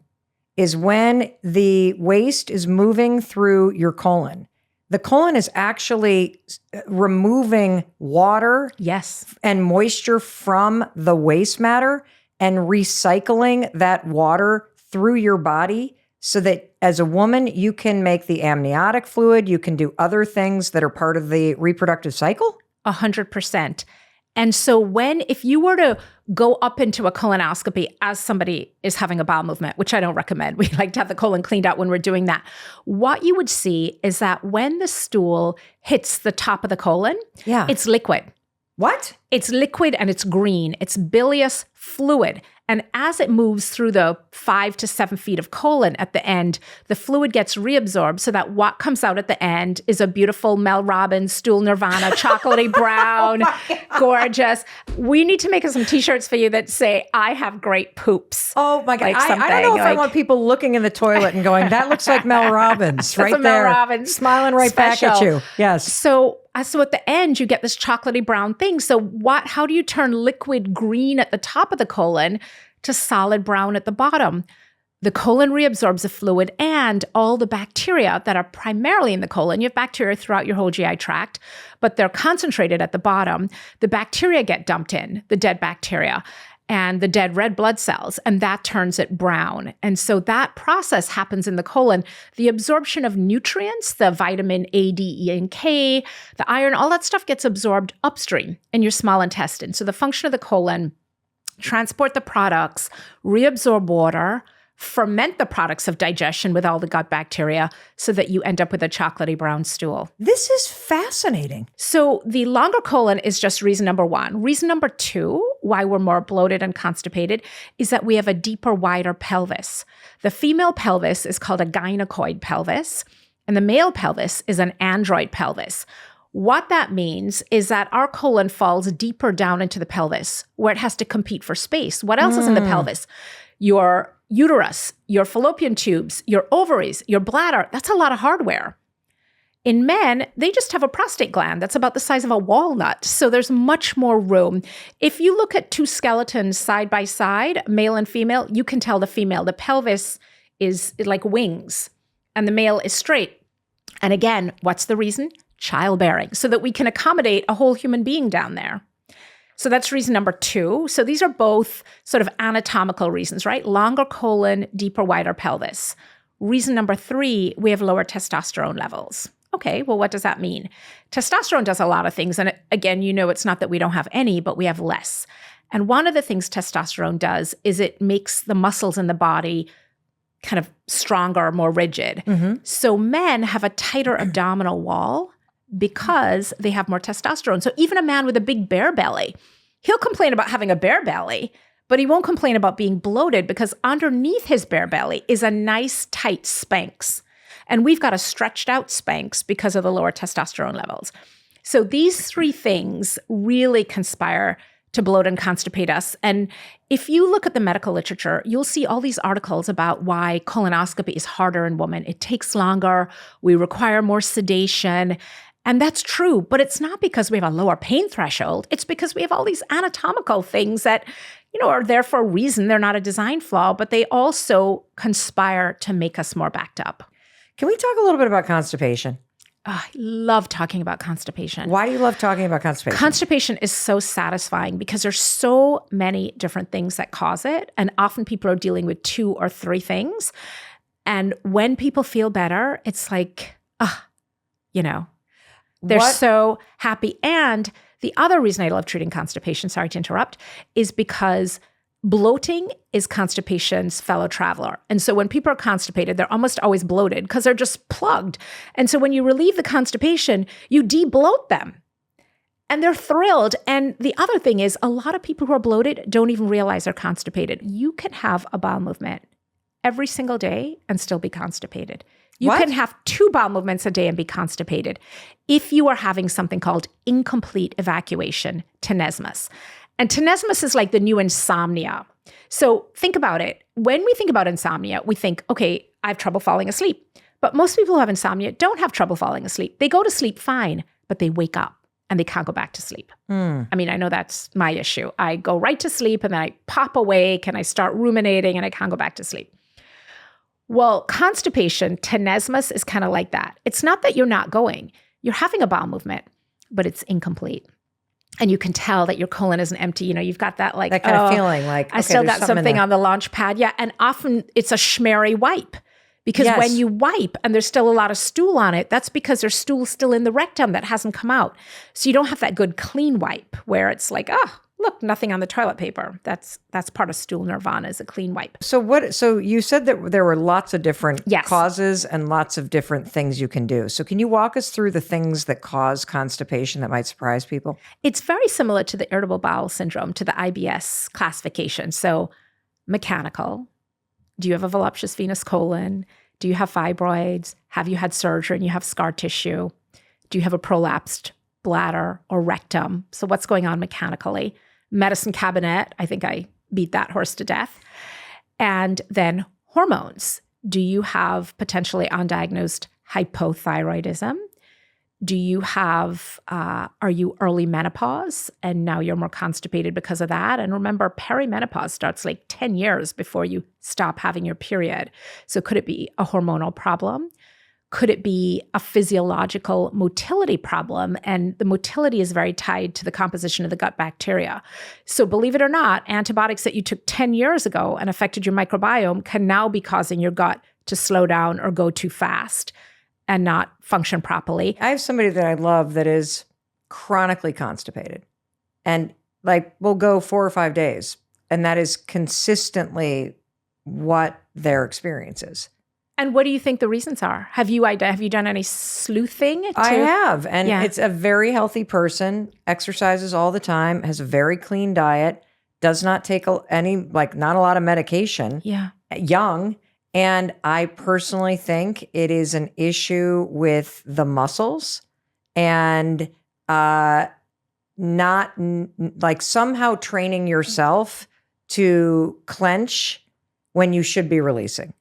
is when the waste is moving through your colon, the colon is actually removing water Yes. and moisture from the waste matter and recycling that water through your body so that as a woman, you can make the amniotic fluid, you can do other things that are part of the reproductive cycle? 100%. And so if you were to go up into a colonoscopy as somebody is having a bowel movement, which I don't recommend, we like to have the colon cleaned out when we're doing that. What you would see is that when the stool hits the top of the colon, it's liquid. What? It's liquid and it's green. It's bilious fluid. And as it moves through the 5 to 7 feet of colon at the end, the fluid gets reabsorbed so that what comes out at the end is a beautiful Mel Robbins, Stool Nirvana, chocolatey brown, gorgeous. We need to make some t-shirts for you that say, I have great poops. Oh my God. Like I don't know if I want people looking in the toilet and going, that looks like Mel Robbins right That's a there. Mel Robbins smiling right back at you. Yes. So at the end, you get this chocolatey brown thing. So how do you turn liquid green at the top of the colon to solid brown at the bottom? The colon reabsorbs the fluid and all the bacteria that are primarily in the colon. You have bacteria throughout your whole GI tract, but they're concentrated at the bottom. The bacteria get dumped in, the dead bacteria and the dead red blood cells, and that turns it brown. And so that process happens in the colon. The absorption of nutrients, the vitamin A, D, E, and K, the iron, all that stuff gets absorbed upstream in your small intestine. So the function of the colon, transport the products, reabsorb water, ferment the products of digestion with all the gut bacteria so that you end up with a chocolatey brown stool. This is fascinating. So the longer colon is just reason number one. Reason number two, why we're more bloated and constipated, is that we have a deeper, wider pelvis. The female pelvis is called a gynecoid pelvis, and the male pelvis is an android pelvis. What that means is that our colon falls deeper down into the pelvis where it has to compete for space. What else is in the pelvis? Your uterus, your fallopian tubes, your ovaries, your bladder. That's a lot of hardware. In men, they just have a prostate gland that's about the size of a walnut. So there's much more room. If you look at two skeletons side by side, male and female, you can tell the pelvis is like wings and the male is straight. And again, what's the reason? Childbearing, so that we can accommodate a whole human being down there. So that's reason number two. So these are both sort of anatomical reasons, right? Longer colon, deeper, wider pelvis. Reason number three, we have lower testosterone levels. Okay, well, what does that mean? Testosterone does a lot of things. And again, it's not that we don't have any, but we have less. And one of the things testosterone does is it makes the muscles in the body kind of stronger, more rigid. Mm-hmm. So men have a tighter abdominal wall because they have more testosterone. So even a man with a big bear belly, he'll complain about having a bear belly, but he won't complain about being bloated because underneath his bear belly is a nice tight Spanx. And we've got a stretched out Spanx because of the lower testosterone levels. So these three things really conspire to bloat and constipate us. And if you look at the medical literature, you'll see all these articles about why colonoscopy is harder in women. It takes longer. We require more sedation. And that's true, but it's not because we have a lower pain threshold. It's because we have all these anatomical things that, are there for a reason. They're not a design flaw, but they also conspire to make us more backed up. Can we talk a little bit about constipation? Oh, I love talking about constipation. Why do you love talking about constipation? Constipation is so satisfying because there's so many different things that cause it. And often people are dealing with 2 or 3 things. And when people feel better, it's like, they're so happy. And the other reason I love treating constipation, sorry to interrupt, is because bloating is constipation's fellow traveler. And so when people are constipated, they're almost always bloated because they're just plugged. And so when you relieve the constipation, you de-bloat them. And they're thrilled. And the other thing is a lot of people who are bloated don't even realize they're constipated. You can have a bowel movement every single day and still be constipated. You can have 2 bowel movements a day and be constipated if you are having something called incomplete evacuation, tenesmus. And tenesmus is like the new insomnia. So think about it. When we think about insomnia, we think, okay, I have trouble falling asleep. But most people who have insomnia don't have trouble falling asleep. They go to sleep fine, but they wake up and they can't go back to sleep. I mean, I know that's my issue. I go right to sleep and then I pop awake and I start ruminating and I can't go back to sleep. Well, constipation, tenesmus is kind of like that. It's not that you're not going. You're having a bowel movement, but it's incomplete. And you can tell that your colon isn't empty. You've got that like, that kind of feeling like, I still got something on the launch pad. Yeah. And often it's a schmeary wipe. Because when you wipe and there's still a lot of stool on it, that's because there's stool still in the rectum that hasn't come out. So you don't have that good clean wipe where it's like, look, nothing on the toilet paper. That's part of stool nirvana, is a clean wipe. So you said that there were lots of different Yes. causes and lots of different things you can do. So can you walk us through the things that cause constipation that might surprise people? It's very similar to the irritable bowel syndrome, to the IBS classification. So mechanical. Do you have a voluptuous venous colon? Do you have fibroids? Have you had surgery and you have scar tissue? Do you have a prolapsed bladder or rectum? So what's going on mechanically? Medicine cabinet, I think I beat that horse to death. And then hormones. Do you have potentially undiagnosed hypothyroidism? Do you have, are you early menopause and now you're more constipated because of that? And remember, perimenopause starts like 10 years before you stop having your period. So could it be a hormonal problem? Could it be a physiological motility problem? And the motility is very tied to the composition of the gut bacteria. So believe it or not, antibiotics that you took 10 years ago and affected your microbiome can now be causing your gut to slow down or go too fast and not function properly. I have somebody that I love that is chronically constipated and like will go 4 or 5 days. And that is consistently what their experience is. And what do you think the reasons are? Have you done any sleuthing? I have. And it's a very healthy person, exercises all the time, has a very clean diet, does not take not a lot of medication, young. And I personally think it is an issue with the muscles and not like somehow training yourself to clench when you should be releasing.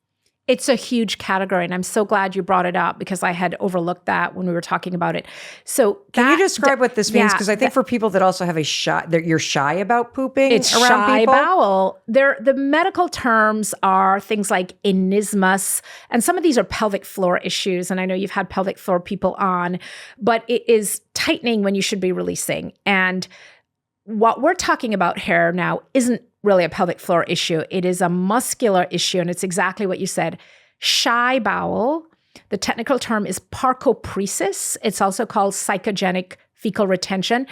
It's a huge category, and I'm so glad you brought it up because I had overlooked that when we were talking about it. So can you describe what this means? Because I think for people that also have you're shy about pooping it's around shy people. Bowel. The medical terms are things like anismus, and some of these are pelvic floor issues. And I know you've had pelvic floor people on, but it is tightening when you should be releasing. And what we're talking about here now isn't really a pelvic floor issue. It is a muscular issue, and it's exactly what you said. Shy bowel, the technical term is parcopresis. It's also called psychogenic fecal retention,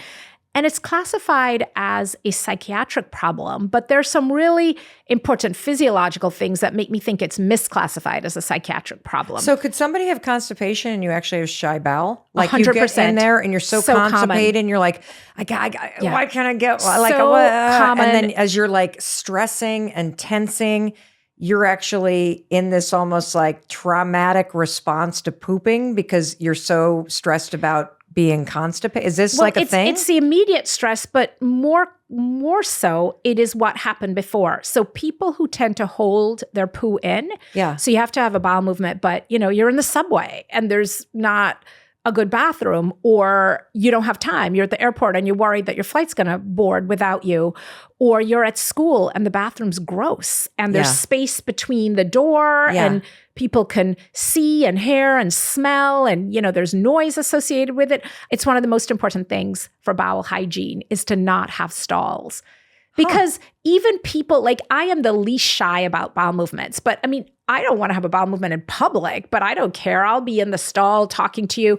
and it's classified as a psychiatric problem, but there's some really important physiological things that make me think it's misclassified as a psychiatric problem. So could somebody have constipation and you actually have shy bowel? Like 100%. You get in there and you're so constipated and you're like, why can't I get like common. And then as you're like stressing and tensing, you're actually in this almost like traumatic response to pooping because you're so stressed about being constipated. Is this like a thing? It's the immediate stress, but more so, it is what happened before. So people who tend to hold their poo in. Yeah. So you have to have a bowel movement, but you're in the subway and there's not a good bathroom, or you don't have time. You're at the airport and you're worried that your flight's going to board without you, or you're at school and the bathroom's gross and there's space between the door and people can see and hear and smell and, there's noise associated with it. It's one of the most important things for bowel hygiene is to not have stalls. Because even people, like I am the least shy about bowel movements, but I mean, I don't want to have a bowel movement in public, but I don't care. I'll be in the stall talking to you.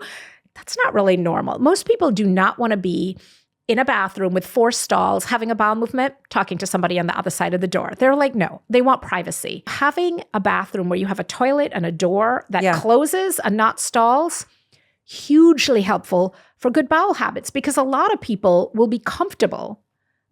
That's not really normal. Most people do not want to be in a bathroom with 4 stalls, having a bowel movement, talking to somebody on the other side of the door. They're like, no, they want privacy. Having a bathroom where you have a toilet and a door that closes and not stalls, hugely helpful for good bowel habits because a lot of people will be comfortable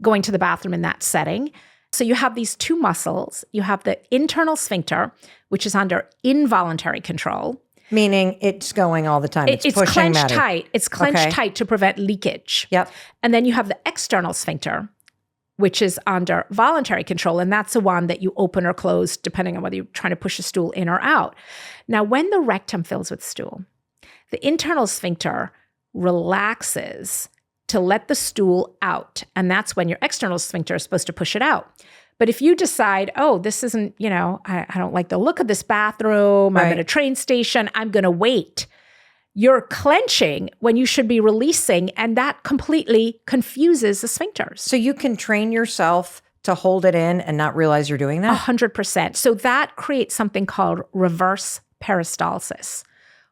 going to the bathroom in that setting. So you have these 2 muscles. You have the internal sphincter, which is under involuntary control. Meaning it's going all the time. It's pushing clenched Maddie. tight. It's clenched tight to prevent leakage. Yep. And then you have the external sphincter, which is under voluntary control. And that's the one that you open or close, depending on whether you're trying to push a stool in or out. Now, when the rectum fills with stool, the internal sphincter relaxes to let the stool out. And that's when your external sphincter is supposed to push it out. But if you decide, oh, this isn't, I don't like the look of this bathroom, I'm at a train station, I'm going to wait. You're clenching when you should be releasing, and that completely confuses the sphincters. So you can train yourself to hold it in and not realize you're doing that? 100%. So that creates something called reverse peristalsis,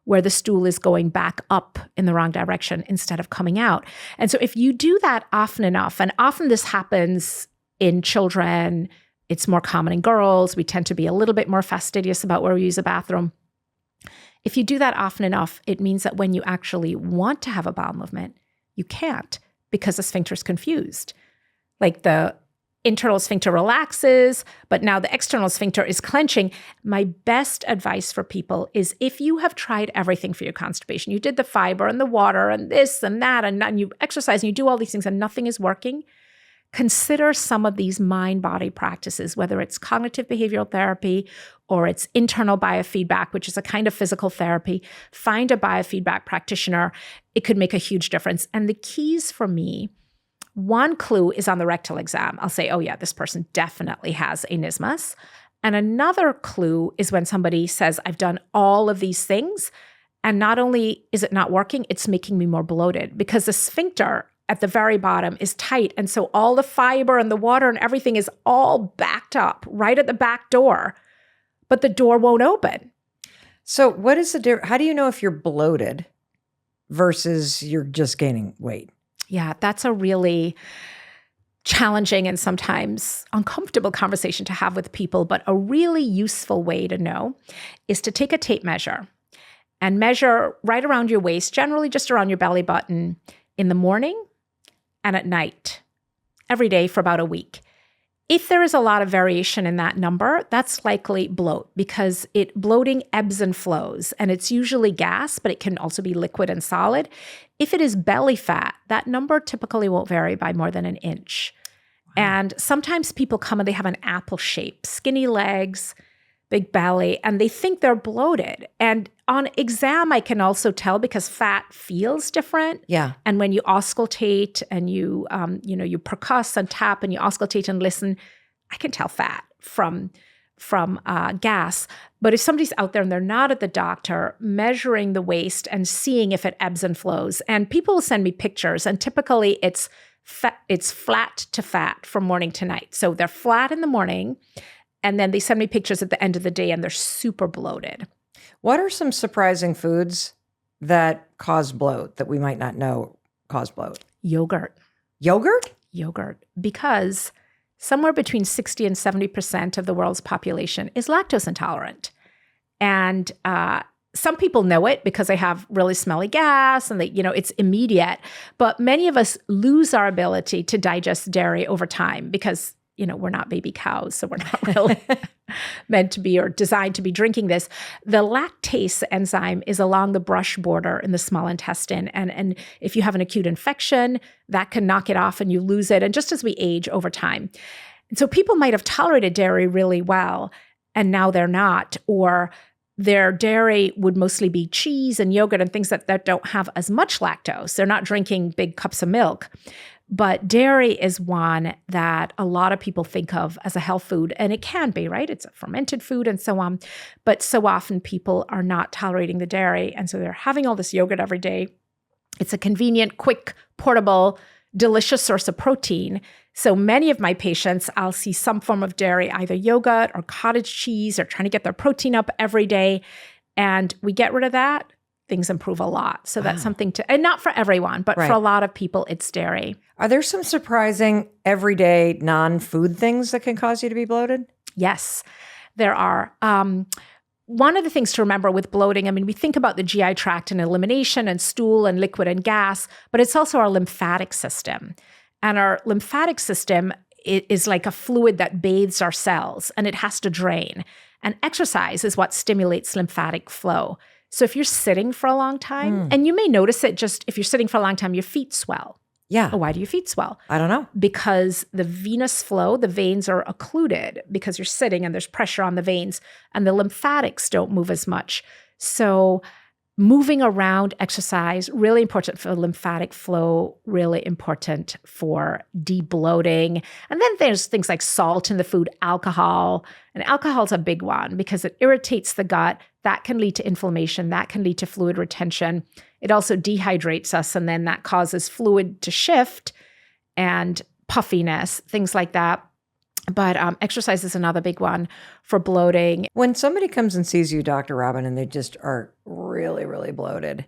where the stool is going back up in the wrong direction instead of coming out. And so if you do that often enough, and often this happens in children, it's more common in girls. We tend to be a little bit more fastidious about where we use a bathroom. If you do that often enough, it means that when you actually want to have a bowel movement, you can't because the sphincter is confused. Like the internal sphincter relaxes, but now the external sphincter is clenching. My best advice for people is if you have tried everything for your constipation, you did the fiber and the water and this and that, and you exercise and you do all these things and nothing is working, consider some of these mind-body practices, whether it's cognitive behavioral therapy or it's internal biofeedback, which is a kind of physical therapy. Find a biofeedback practitioner. It could make a huge difference. And the keys for me, one clue is on the rectal exam. I'll say, oh yeah, this person definitely has anismus. And another clue is when somebody says, I've done all of these things, and not only is it not working, it's making me more bloated because the sphincter at the very bottom is tight. And so all the fiber and the water and everything is all backed up right at the back door, but the door won't open. So what is the difference? How do you know if you're bloated versus you're just gaining weight? Yeah, that's a really challenging and sometimes uncomfortable conversation to have with people, but a really useful way to know is to take a tape measure and measure right around your waist, generally just around your belly button, in the morning and at night, every day for about a week. If there is a lot of variation in that number, that's likely bloat because bloating ebbs and flows, and it's usually gas, but it can also be liquid and solid. If it is belly fat, that number typically won't vary by more than an inch. Wow. And sometimes people come and they have an apple shape, skinny legs, big belly, and they think they're bloated. And on exam, I can also tell because fat feels different. Yeah. And when you auscultate and you percuss and tap and you auscultate and listen, I can tell fat from gas. But if somebody's out there and they're not at the doctor, measuring the waist and seeing if it ebbs and flows, and people will send me pictures, and typically it's flat to fat from morning to night. So they're flat in the morning, and then they send me pictures at the end of the day and they're super bloated. What are some surprising foods that cause bloat that we might not know cause bloat? Yogurt. Yogurt? Yogurt. Because somewhere between 60 and 70% of the world's population is lactose intolerant. And some people know it because they have really smelly gas and it's immediate. But many of us lose our ability to digest dairy over time because we're not baby cows, so we're not really meant to be or designed to be drinking this. The lactase enzyme is along the brush border in the small intestine. And if you have an acute infection, that can knock it off and you lose it. And just as we age over time. And so people might have tolerated dairy really well, and now they're not. Or their dairy would mostly be cheese and yogurt and things that don't have as much lactose. They're not drinking big cups of milk. But dairy is one that a lot of people think of as a health food, and it can be, right? It's a fermented food and so on. But so often people are not tolerating the dairy, and so they're having all this yogurt every day. It's a convenient, quick, portable, delicious source of protein. So many of my patients, I'll see some form of dairy, either yogurt or cottage cheese, or trying to get their protein up every day. And we get rid of that, things improve a lot. So that's something and not for everyone, but for a lot of people, it's dairy. Are there some surprising everyday non-food things that can cause you to be bloated? Yes, there are. One of the things to remember with bloating, we think about the GI tract and elimination and stool and liquid and gas, but it's also our lymphatic system. And our lymphatic system is like a fluid that bathes our cells, and it has to drain. And exercise is what stimulates lymphatic flow. So if you're sitting for a long time, and you may notice it just if you're sitting for a long time, your feet swell. Yeah. Well, why do your feet swell? I don't know. Because the venous flow, the veins are occluded because you're sitting and there's pressure on the veins, and the lymphatics don't move as much. So moving around, exercise, really important for lymphatic flow, really important for debloating. And then there's things like salt in the food, alcohol. And alcohol's a big one because it irritates the gut. That can lead to inflammation. That can lead to fluid retention. It also dehydrates us, and then that causes fluid to shift and puffiness, things like that. But exercise is another big one for bloating. When somebody comes and sees you, Dr. Robyn, and they just are really, really bloated,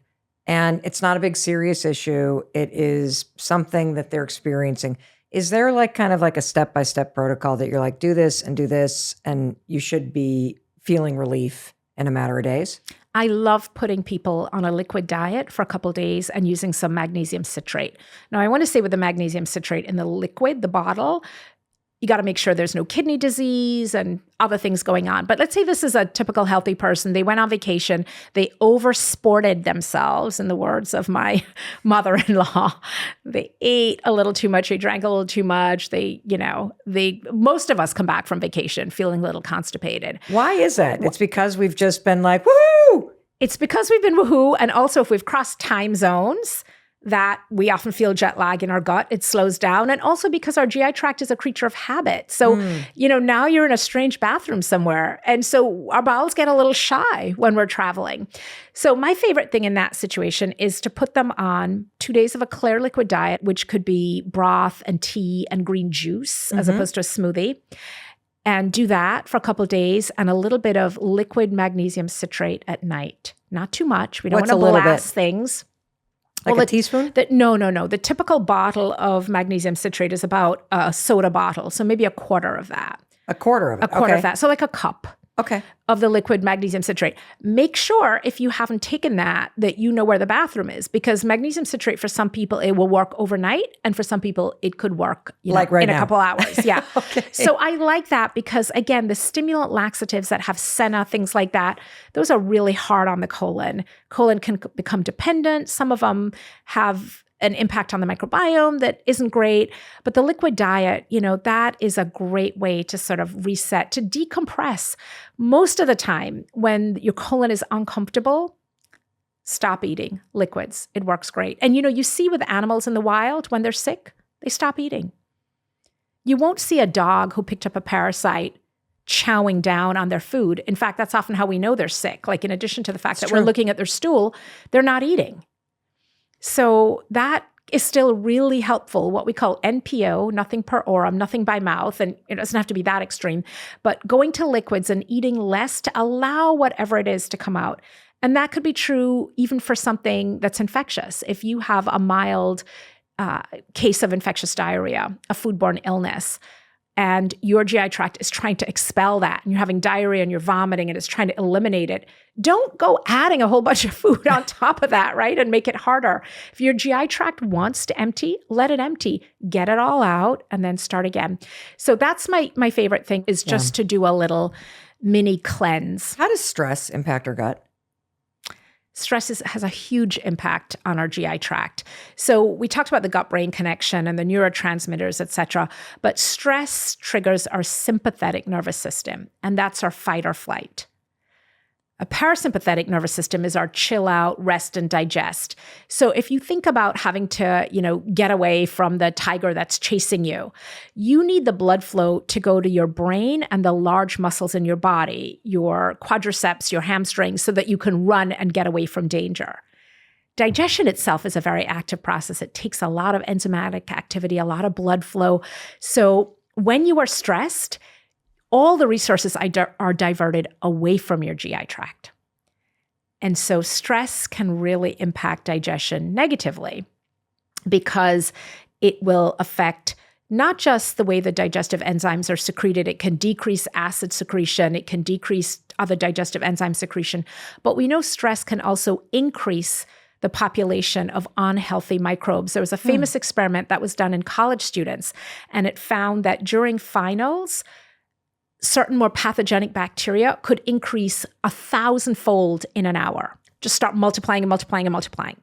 and it's not a big serious issue, it is something that they're experiencing. Is there like kind of like a step-by-step protocol that you're like, do this, and you should be feeling relief in a matter of days? I love putting people on a liquid diet for a couple of days and using some magnesium citrate. Now, I want to say with the magnesium citrate in the liquid, the bottle, you got to make sure there's no kidney disease and other things going on. But let's say this is a typical healthy person. They went on vacation. They oversported themselves, in the words of my mother-in-law. They ate a little too much. They drank a little too much. Most of us come back from vacation feeling a little constipated. Why is that? It's because we've just been like, woohoo! It's because we've been woohoo. And also if we've crossed time zones, that we often feel jet lag in our gut. It slows down. And also because our GI tract is a creature of habit. So, now you're in a strange bathroom somewhere. And so our bowels get a little shy when we're traveling. So my favorite thing in that situation is to put them on 2 days of a clear liquid diet, which could be broth and tea and green juice as opposed to a smoothie. And do that for a couple of days and a little bit of liquid magnesium citrate at night. Not too much. We don't want to blast things. Like a teaspoon? No. The typical bottle of magnesium citrate is about a soda bottle. So maybe a quarter of that. A quarter of it. A quarter of that. So like a cup of the liquid magnesium citrate. Make sure if you haven't taken that you know where the bathroom is, because magnesium citrate for some people, it will work overnight. And for some people, it could work like right in now. A couple hours. Yeah. So I like that because, again, the stimulant laxatives that have senna, things like that, those are really hard on the colon. Colon can become dependent. Some of them have an impact on the microbiome that isn't great. But the liquid diet, that is a great way to sort of reset, to decompress. Most of the time when your colon is uncomfortable, stop eating liquids. It works great. And you see with animals in the wild, when they're sick, they stop eating. You won't see a dog who picked up a parasite chowing down on their food. In fact, that's often how we know they're sick. Like in addition to the fact that we're looking at their stool, they're not eating. So that is still really helpful, what we call NPO, nothing per orum, nothing by mouth, and it doesn't have to be that extreme, but going to liquids and eating less to allow whatever it is to come out. And that could be true even for something that's infectious. If you have a mild case of infectious diarrhea, a foodborne illness, and your GI tract is trying to expel that, and you're having diarrhea and you're vomiting and it's trying to eliminate it, don't go adding a whole bunch of food on top of that, right? And make it harder. If your GI tract wants to empty, let it empty. Get it all out and then start again. So that's my favorite thing, is just to do a little mini cleanse. How does stress impact our gut? Stress has a huge impact on our GI tract. So we talked about the gut-brain connection and the neurotransmitters, et cetera, but stress triggers our sympathetic nervous system, and that's our fight or flight. A parasympathetic nervous system is our chill out, rest, and digest. So if you think about having to, get away from the tiger that's chasing you, you need the blood flow to go to your brain and the large muscles in your body, your quadriceps, your hamstrings, so that you can run and get away from danger. Digestion itself is a very active process. It takes a lot of enzymatic activity, a lot of blood flow. So when you are stressed, all the resources are diverted away from your GI tract. And so stress can really impact digestion negatively because it will affect not just the way the digestive enzymes are secreted. It can decrease acid secretion. It can decrease other digestive enzyme secretion. But we know stress can also increase the population of unhealthy microbes. There was a famous experiment that was done in college students, and it found that during finals, certain more pathogenic bacteria could increase 1,000-fold in an hour. Just start multiplying and multiplying and multiplying.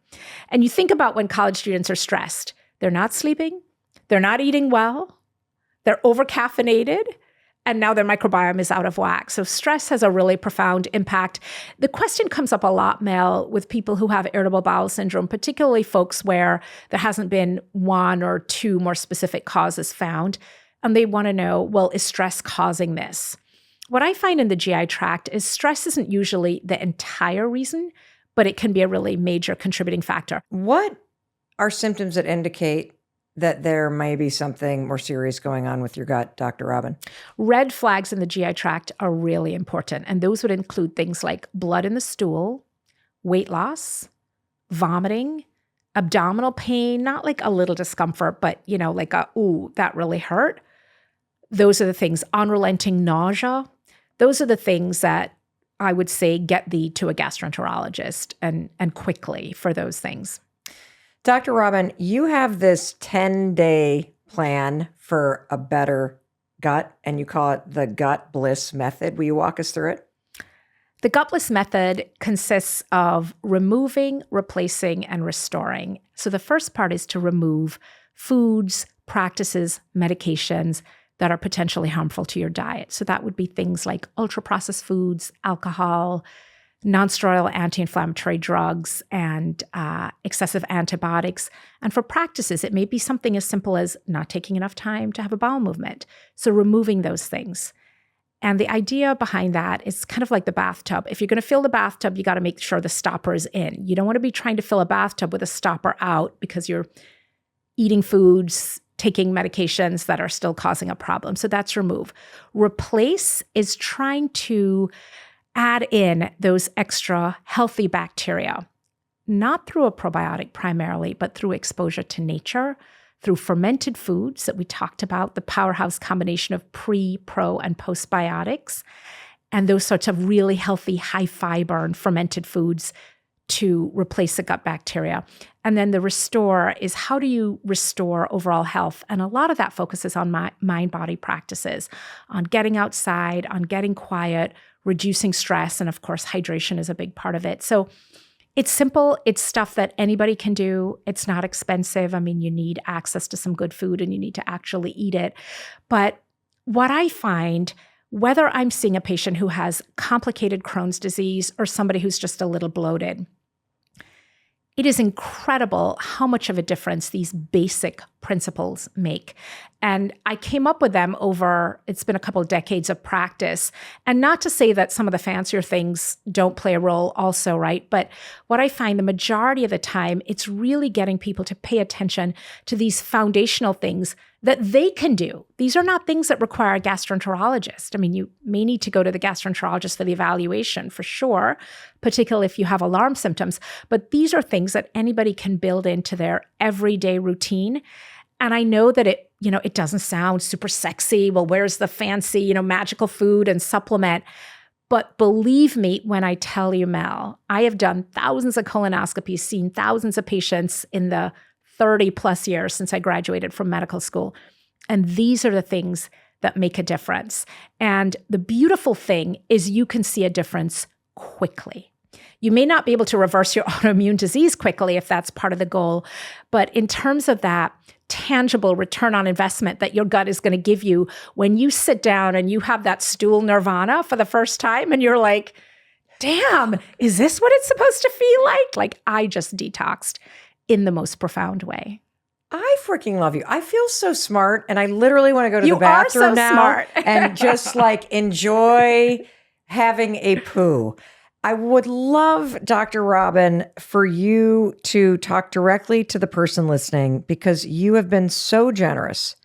And you think about when college students are stressed, they're not sleeping, they're not eating well, they're over-caffeinated, and now their microbiome is out of whack. So stress has a really profound impact. The question comes up a lot, Mel, with people who have irritable bowel syndrome, particularly folks where there hasn't been one or two more specific causes found. And they want to know, well, is stress causing this? What I find in the GI tract is stress isn't usually the entire reason, but it can be a really major contributing factor. What are symptoms that indicate that there may be something more serious going on with your gut, Dr. Robynne? Red flags in the GI tract are really important. And those would include things like blood in the stool, weight loss, vomiting, abdominal pain, not like a little discomfort, but, like ooh, that really hurt. Those are the things. Unrelenting nausea. Those are the things that I would say get thee to a gastroenterologist and quickly for those things. Dr. Robynne, you have this 10-day plan for a better gut, and you call it the Gut Bliss Method. Will you walk us through it? The Gut Bliss Method consists of removing, replacing, and restoring. So the first part is to remove foods, practices, medications that are potentially harmful to your diet. So that would be things like ultra-processed foods, alcohol, non-steroidal anti-inflammatory drugs, and excessive antibiotics. And for practices, it may be something as simple as not taking enough time to have a bowel movement. So removing those things. And the idea behind that is kind of like the bathtub. If you're going to fill the bathtub, you got to make sure the stopper is in. You don't want to be trying to fill a bathtub with a stopper out because you're eating foods, taking medications that are still causing a problem. So that's remove. Replace is trying to add in those extra healthy bacteria, not through a probiotic primarily, but through exposure to nature, through fermented foods that we talked about, the powerhouse combination of pre, pro, and postbiotics, and those sorts of really healthy, high fiber and fermented foods to replace the gut bacteria. And then the restore is how do you restore overall health? And a lot of that focuses on mind-body practices, on getting outside, on getting quiet, reducing stress, and of course, hydration is a big part of it. So it's simple. It's stuff that anybody can do. It's not expensive. I mean, you need access to some good food and you need to actually eat it. But what I find, whether I'm seeing a patient who has complicated Crohn's disease or somebody who's just a little bloated, it is incredible how much of a difference these basic principles make. And I came up with them over, it's been a couple of decades of practice. And not to say that some of the fancier things don't play a role also, right? But what I find the majority of the time, it's really getting people to pay attention to these foundational things that they can do. These are not things that require a gastroenterologist. I mean, you may need to go to the gastroenterologist for the evaluation for sure, particularly if you have alarm symptoms. But these are things that anybody can build into their everyday routine. And I know that it doesn't sound super sexy. Well, where's the fancy, magical food and supplement? But believe me when I tell you, Mel, I have done thousands of colonoscopies, seen thousands of patients in the 30 plus years since I graduated from medical school. And these are the things that make a difference. And the beautiful thing is you can see a difference quickly. You may not be able to reverse your autoimmune disease quickly if that's part of the goal, but in terms of that tangible return on investment that your gut is going to give you when you sit down and you have that stool Nirvana for the first time and you're like, damn, is this what it's supposed to feel like? Like I just detoxed in the most profound way. I freaking love you. I feel so smart, and I literally want to go to the bathroom so now smart. and just enjoy having a poo. I would love, Dr. Robynne, for you to talk directly to the person listening because you have been so generous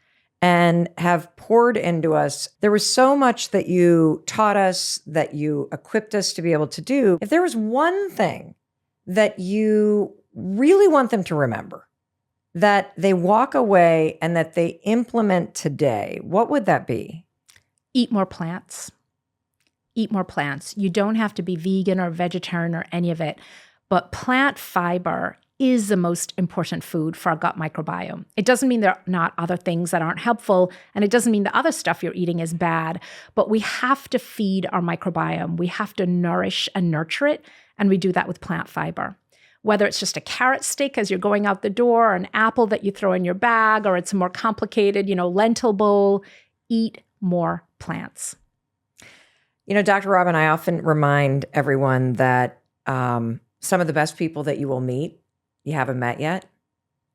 and have poured into us. There was so much that you taught us, that you equipped us to be able to do. If there was one thing that you really want them to remember, that they walk away and that they implement today, what would that be? Eat more plants. Eat more plants. You don't have to be vegan or vegetarian or any of it, but plant fiber is the most important food for our gut microbiome. It doesn't mean there are not other things that aren't helpful, and it doesn't mean the other stuff you're eating is bad, but we have to feed our microbiome. We have to nourish and nurture it, and we do that with plant fiber. Whether it's just a carrot stick as you're going out the door, or an apple that you throw in your bag, or it's a more complicated, lentil bowl, eat more plants. You know, Dr. Robynne, I often remind everyone that some of the best people that you will meet, you haven't met yet.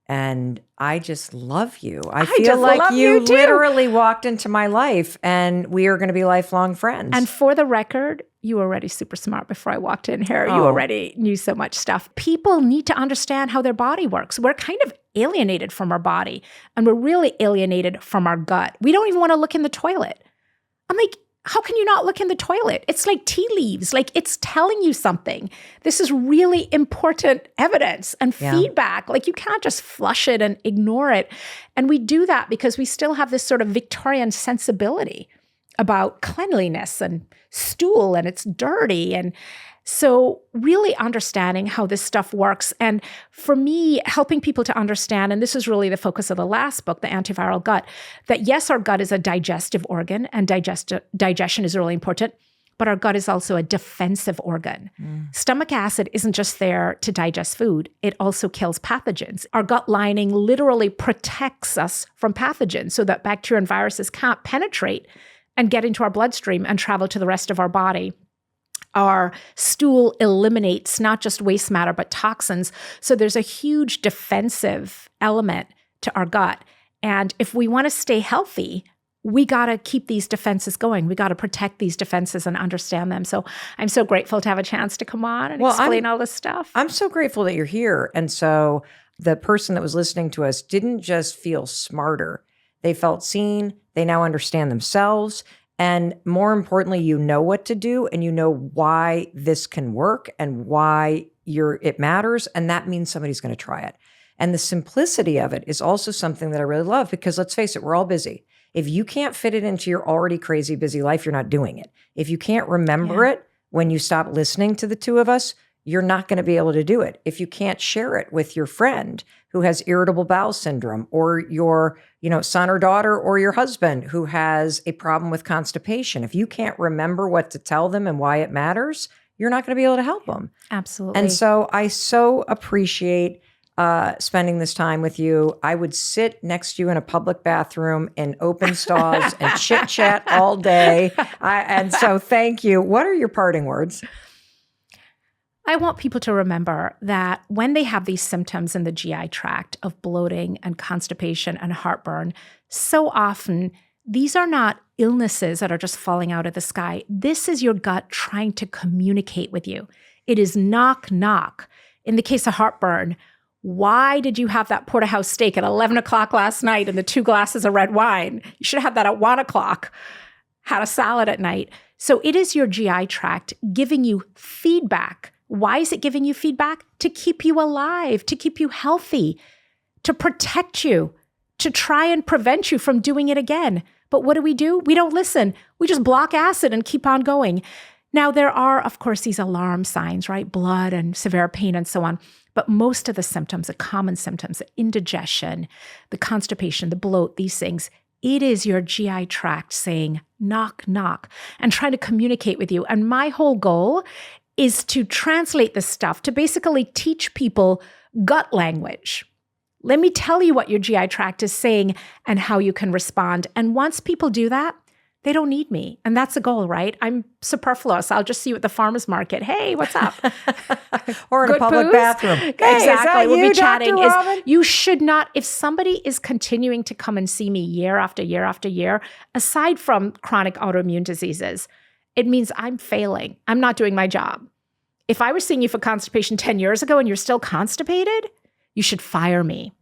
And I just love you. I feel like you literally walked into my life and we are going to be lifelong friends. And for the record, you were already super smart before I walked in here. You already knew so much stuff. People need to understand how their body works. We're kind of alienated from our body, and we're really alienated from our gut. We don't even want to look in the toilet. I'm like, how can you not look in the toilet? It's like tea leaves. Like, it's telling you something. This is really important evidence and feedback. Like, you can't just flush it and ignore it. And we do that because we still have this sort of Victorian sensibility about cleanliness and stool, and it's dirty. And so really understanding how this stuff works. And for me, helping people to understand, and this is really the focus of the last book, The Antiviral Gut, that yes, our gut is a digestive organ and digestion is really important, but our gut is also a defensive organ. Stomach acid isn't just there to digest food. It also kills pathogens. Our gut lining literally protects us from pathogens so that bacteria and viruses can't penetrate and get into our bloodstream and travel to the rest of our body. Our stool eliminates not just waste matter, but toxins. So there's a huge defensive element to our gut. And if we want to stay healthy, we got to keep these defenses going. We got to protect these defenses and understand them. So I'm so grateful to have a chance to come on and explain all this stuff. I'm so grateful that you're here. And so the person that was listening to us didn't just feel smarter. They felt seen. They now understand themselves. And more importantly, you know what to do and you know why this can work and why it matters. And that means somebody's going to try it. And the simplicity of it is also something that I really love because let's face it, we're all busy. If you can't fit it into your already crazy busy life, you're not doing it. If you can't remember it when you stop listening to the two of us, you're not going to be able to do it. If you can't share it with your friend who has irritable bowel syndrome or your, son or daughter or your husband who has a problem with constipation, if you can't remember what to tell them and why it matters, you're not going to be able to help them. Absolutely. And so I so appreciate spending this time with you. I would sit next to you in a public bathroom in open stalls and chit chat all day. And so thank you. What are your parting words? I want people to remember that when they have these symptoms in the GI tract of bloating and constipation and heartburn, so often these are not illnesses that are just falling out of the sky. This is your gut trying to communicate with you. It is knock, knock. In the case of heartburn, why did you have that porterhouse steak at 11 o'clock last night and the 2 glasses of red wine? You should have had that at 1 o'clock, had a salad at night. So it is your GI tract giving you feedback. Why is it giving you feedback? To keep you alive, to keep you healthy, to protect you, to try and prevent you from doing it again. But what do? We don't listen. We just block acid and keep on going. Now, there are, of course, these alarm signs, right? Blood and severe pain and so on. But most of the symptoms, the common symptoms, the indigestion, the constipation, the bloat, these things, it is your GI tract saying, knock, knock, and trying to communicate with you. And my whole goal is to translate this stuff to basically teach people gut language. Let me tell you what your GI tract is saying and how you can respond. And once people do that, they don't need me. And that's the goal, right? I'm superfluous. I'll just see you at the farmer's market. Hey, what's up? Or in a public bathroom. Hey, exactly. We'll be chatting. Robynne? You should not, if somebody is continuing to come and see me year after year after year, aside from chronic autoimmune diseases, it means I'm failing. I'm not doing my job. If I was seeing you for constipation 10 years ago and you're still constipated, you should fire me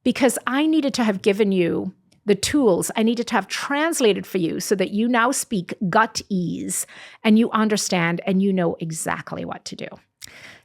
because I needed to have given you the tools. I needed to have translated for you so that you now speak gut ease and you understand and you know exactly what to do.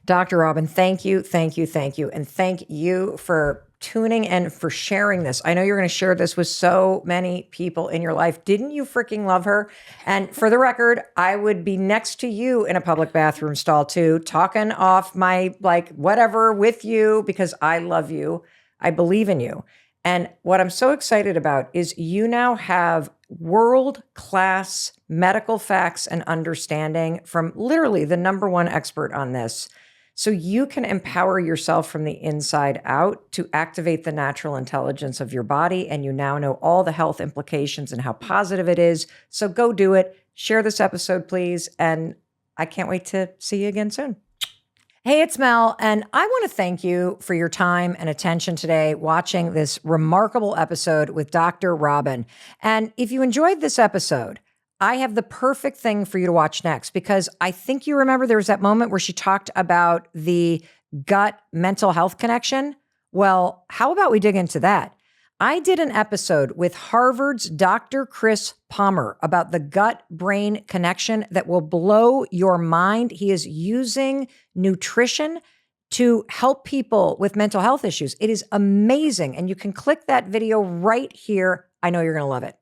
Dr. Robynne, thank you, thank you, thank you. And thank you for tuning in, for sharing this. I know you're going to share this with so many people in your life. Didn't you freaking love her? And for the record, I would be next to you in a public bathroom stall too, talking off my whatever with you because I love you. I believe in you. And what I'm so excited about is you now have world-class medical facts and understanding from literally the number one expert on this so you can empower yourself from the inside out to activate the natural intelligence of your body. And you now know all the health implications and how positive it is. So go do it. Share this episode, please. And I can't wait to see you again soon. Hey, it's Mel, and I want to thank you for your time and attention today watching this remarkable episode with Dr. Robynne. And if you enjoyed this episode, I have the perfect thing for you to watch next, because I think you remember there was that moment where she talked about the gut mental health connection. Well, how about we dig into that? I did an episode with Harvard's Dr. Chris Palmer about the gut-brain connection that will blow your mind. He is using nutrition to help people with mental health issues. It is amazing. And you can click that video right here. I know you're going to love it.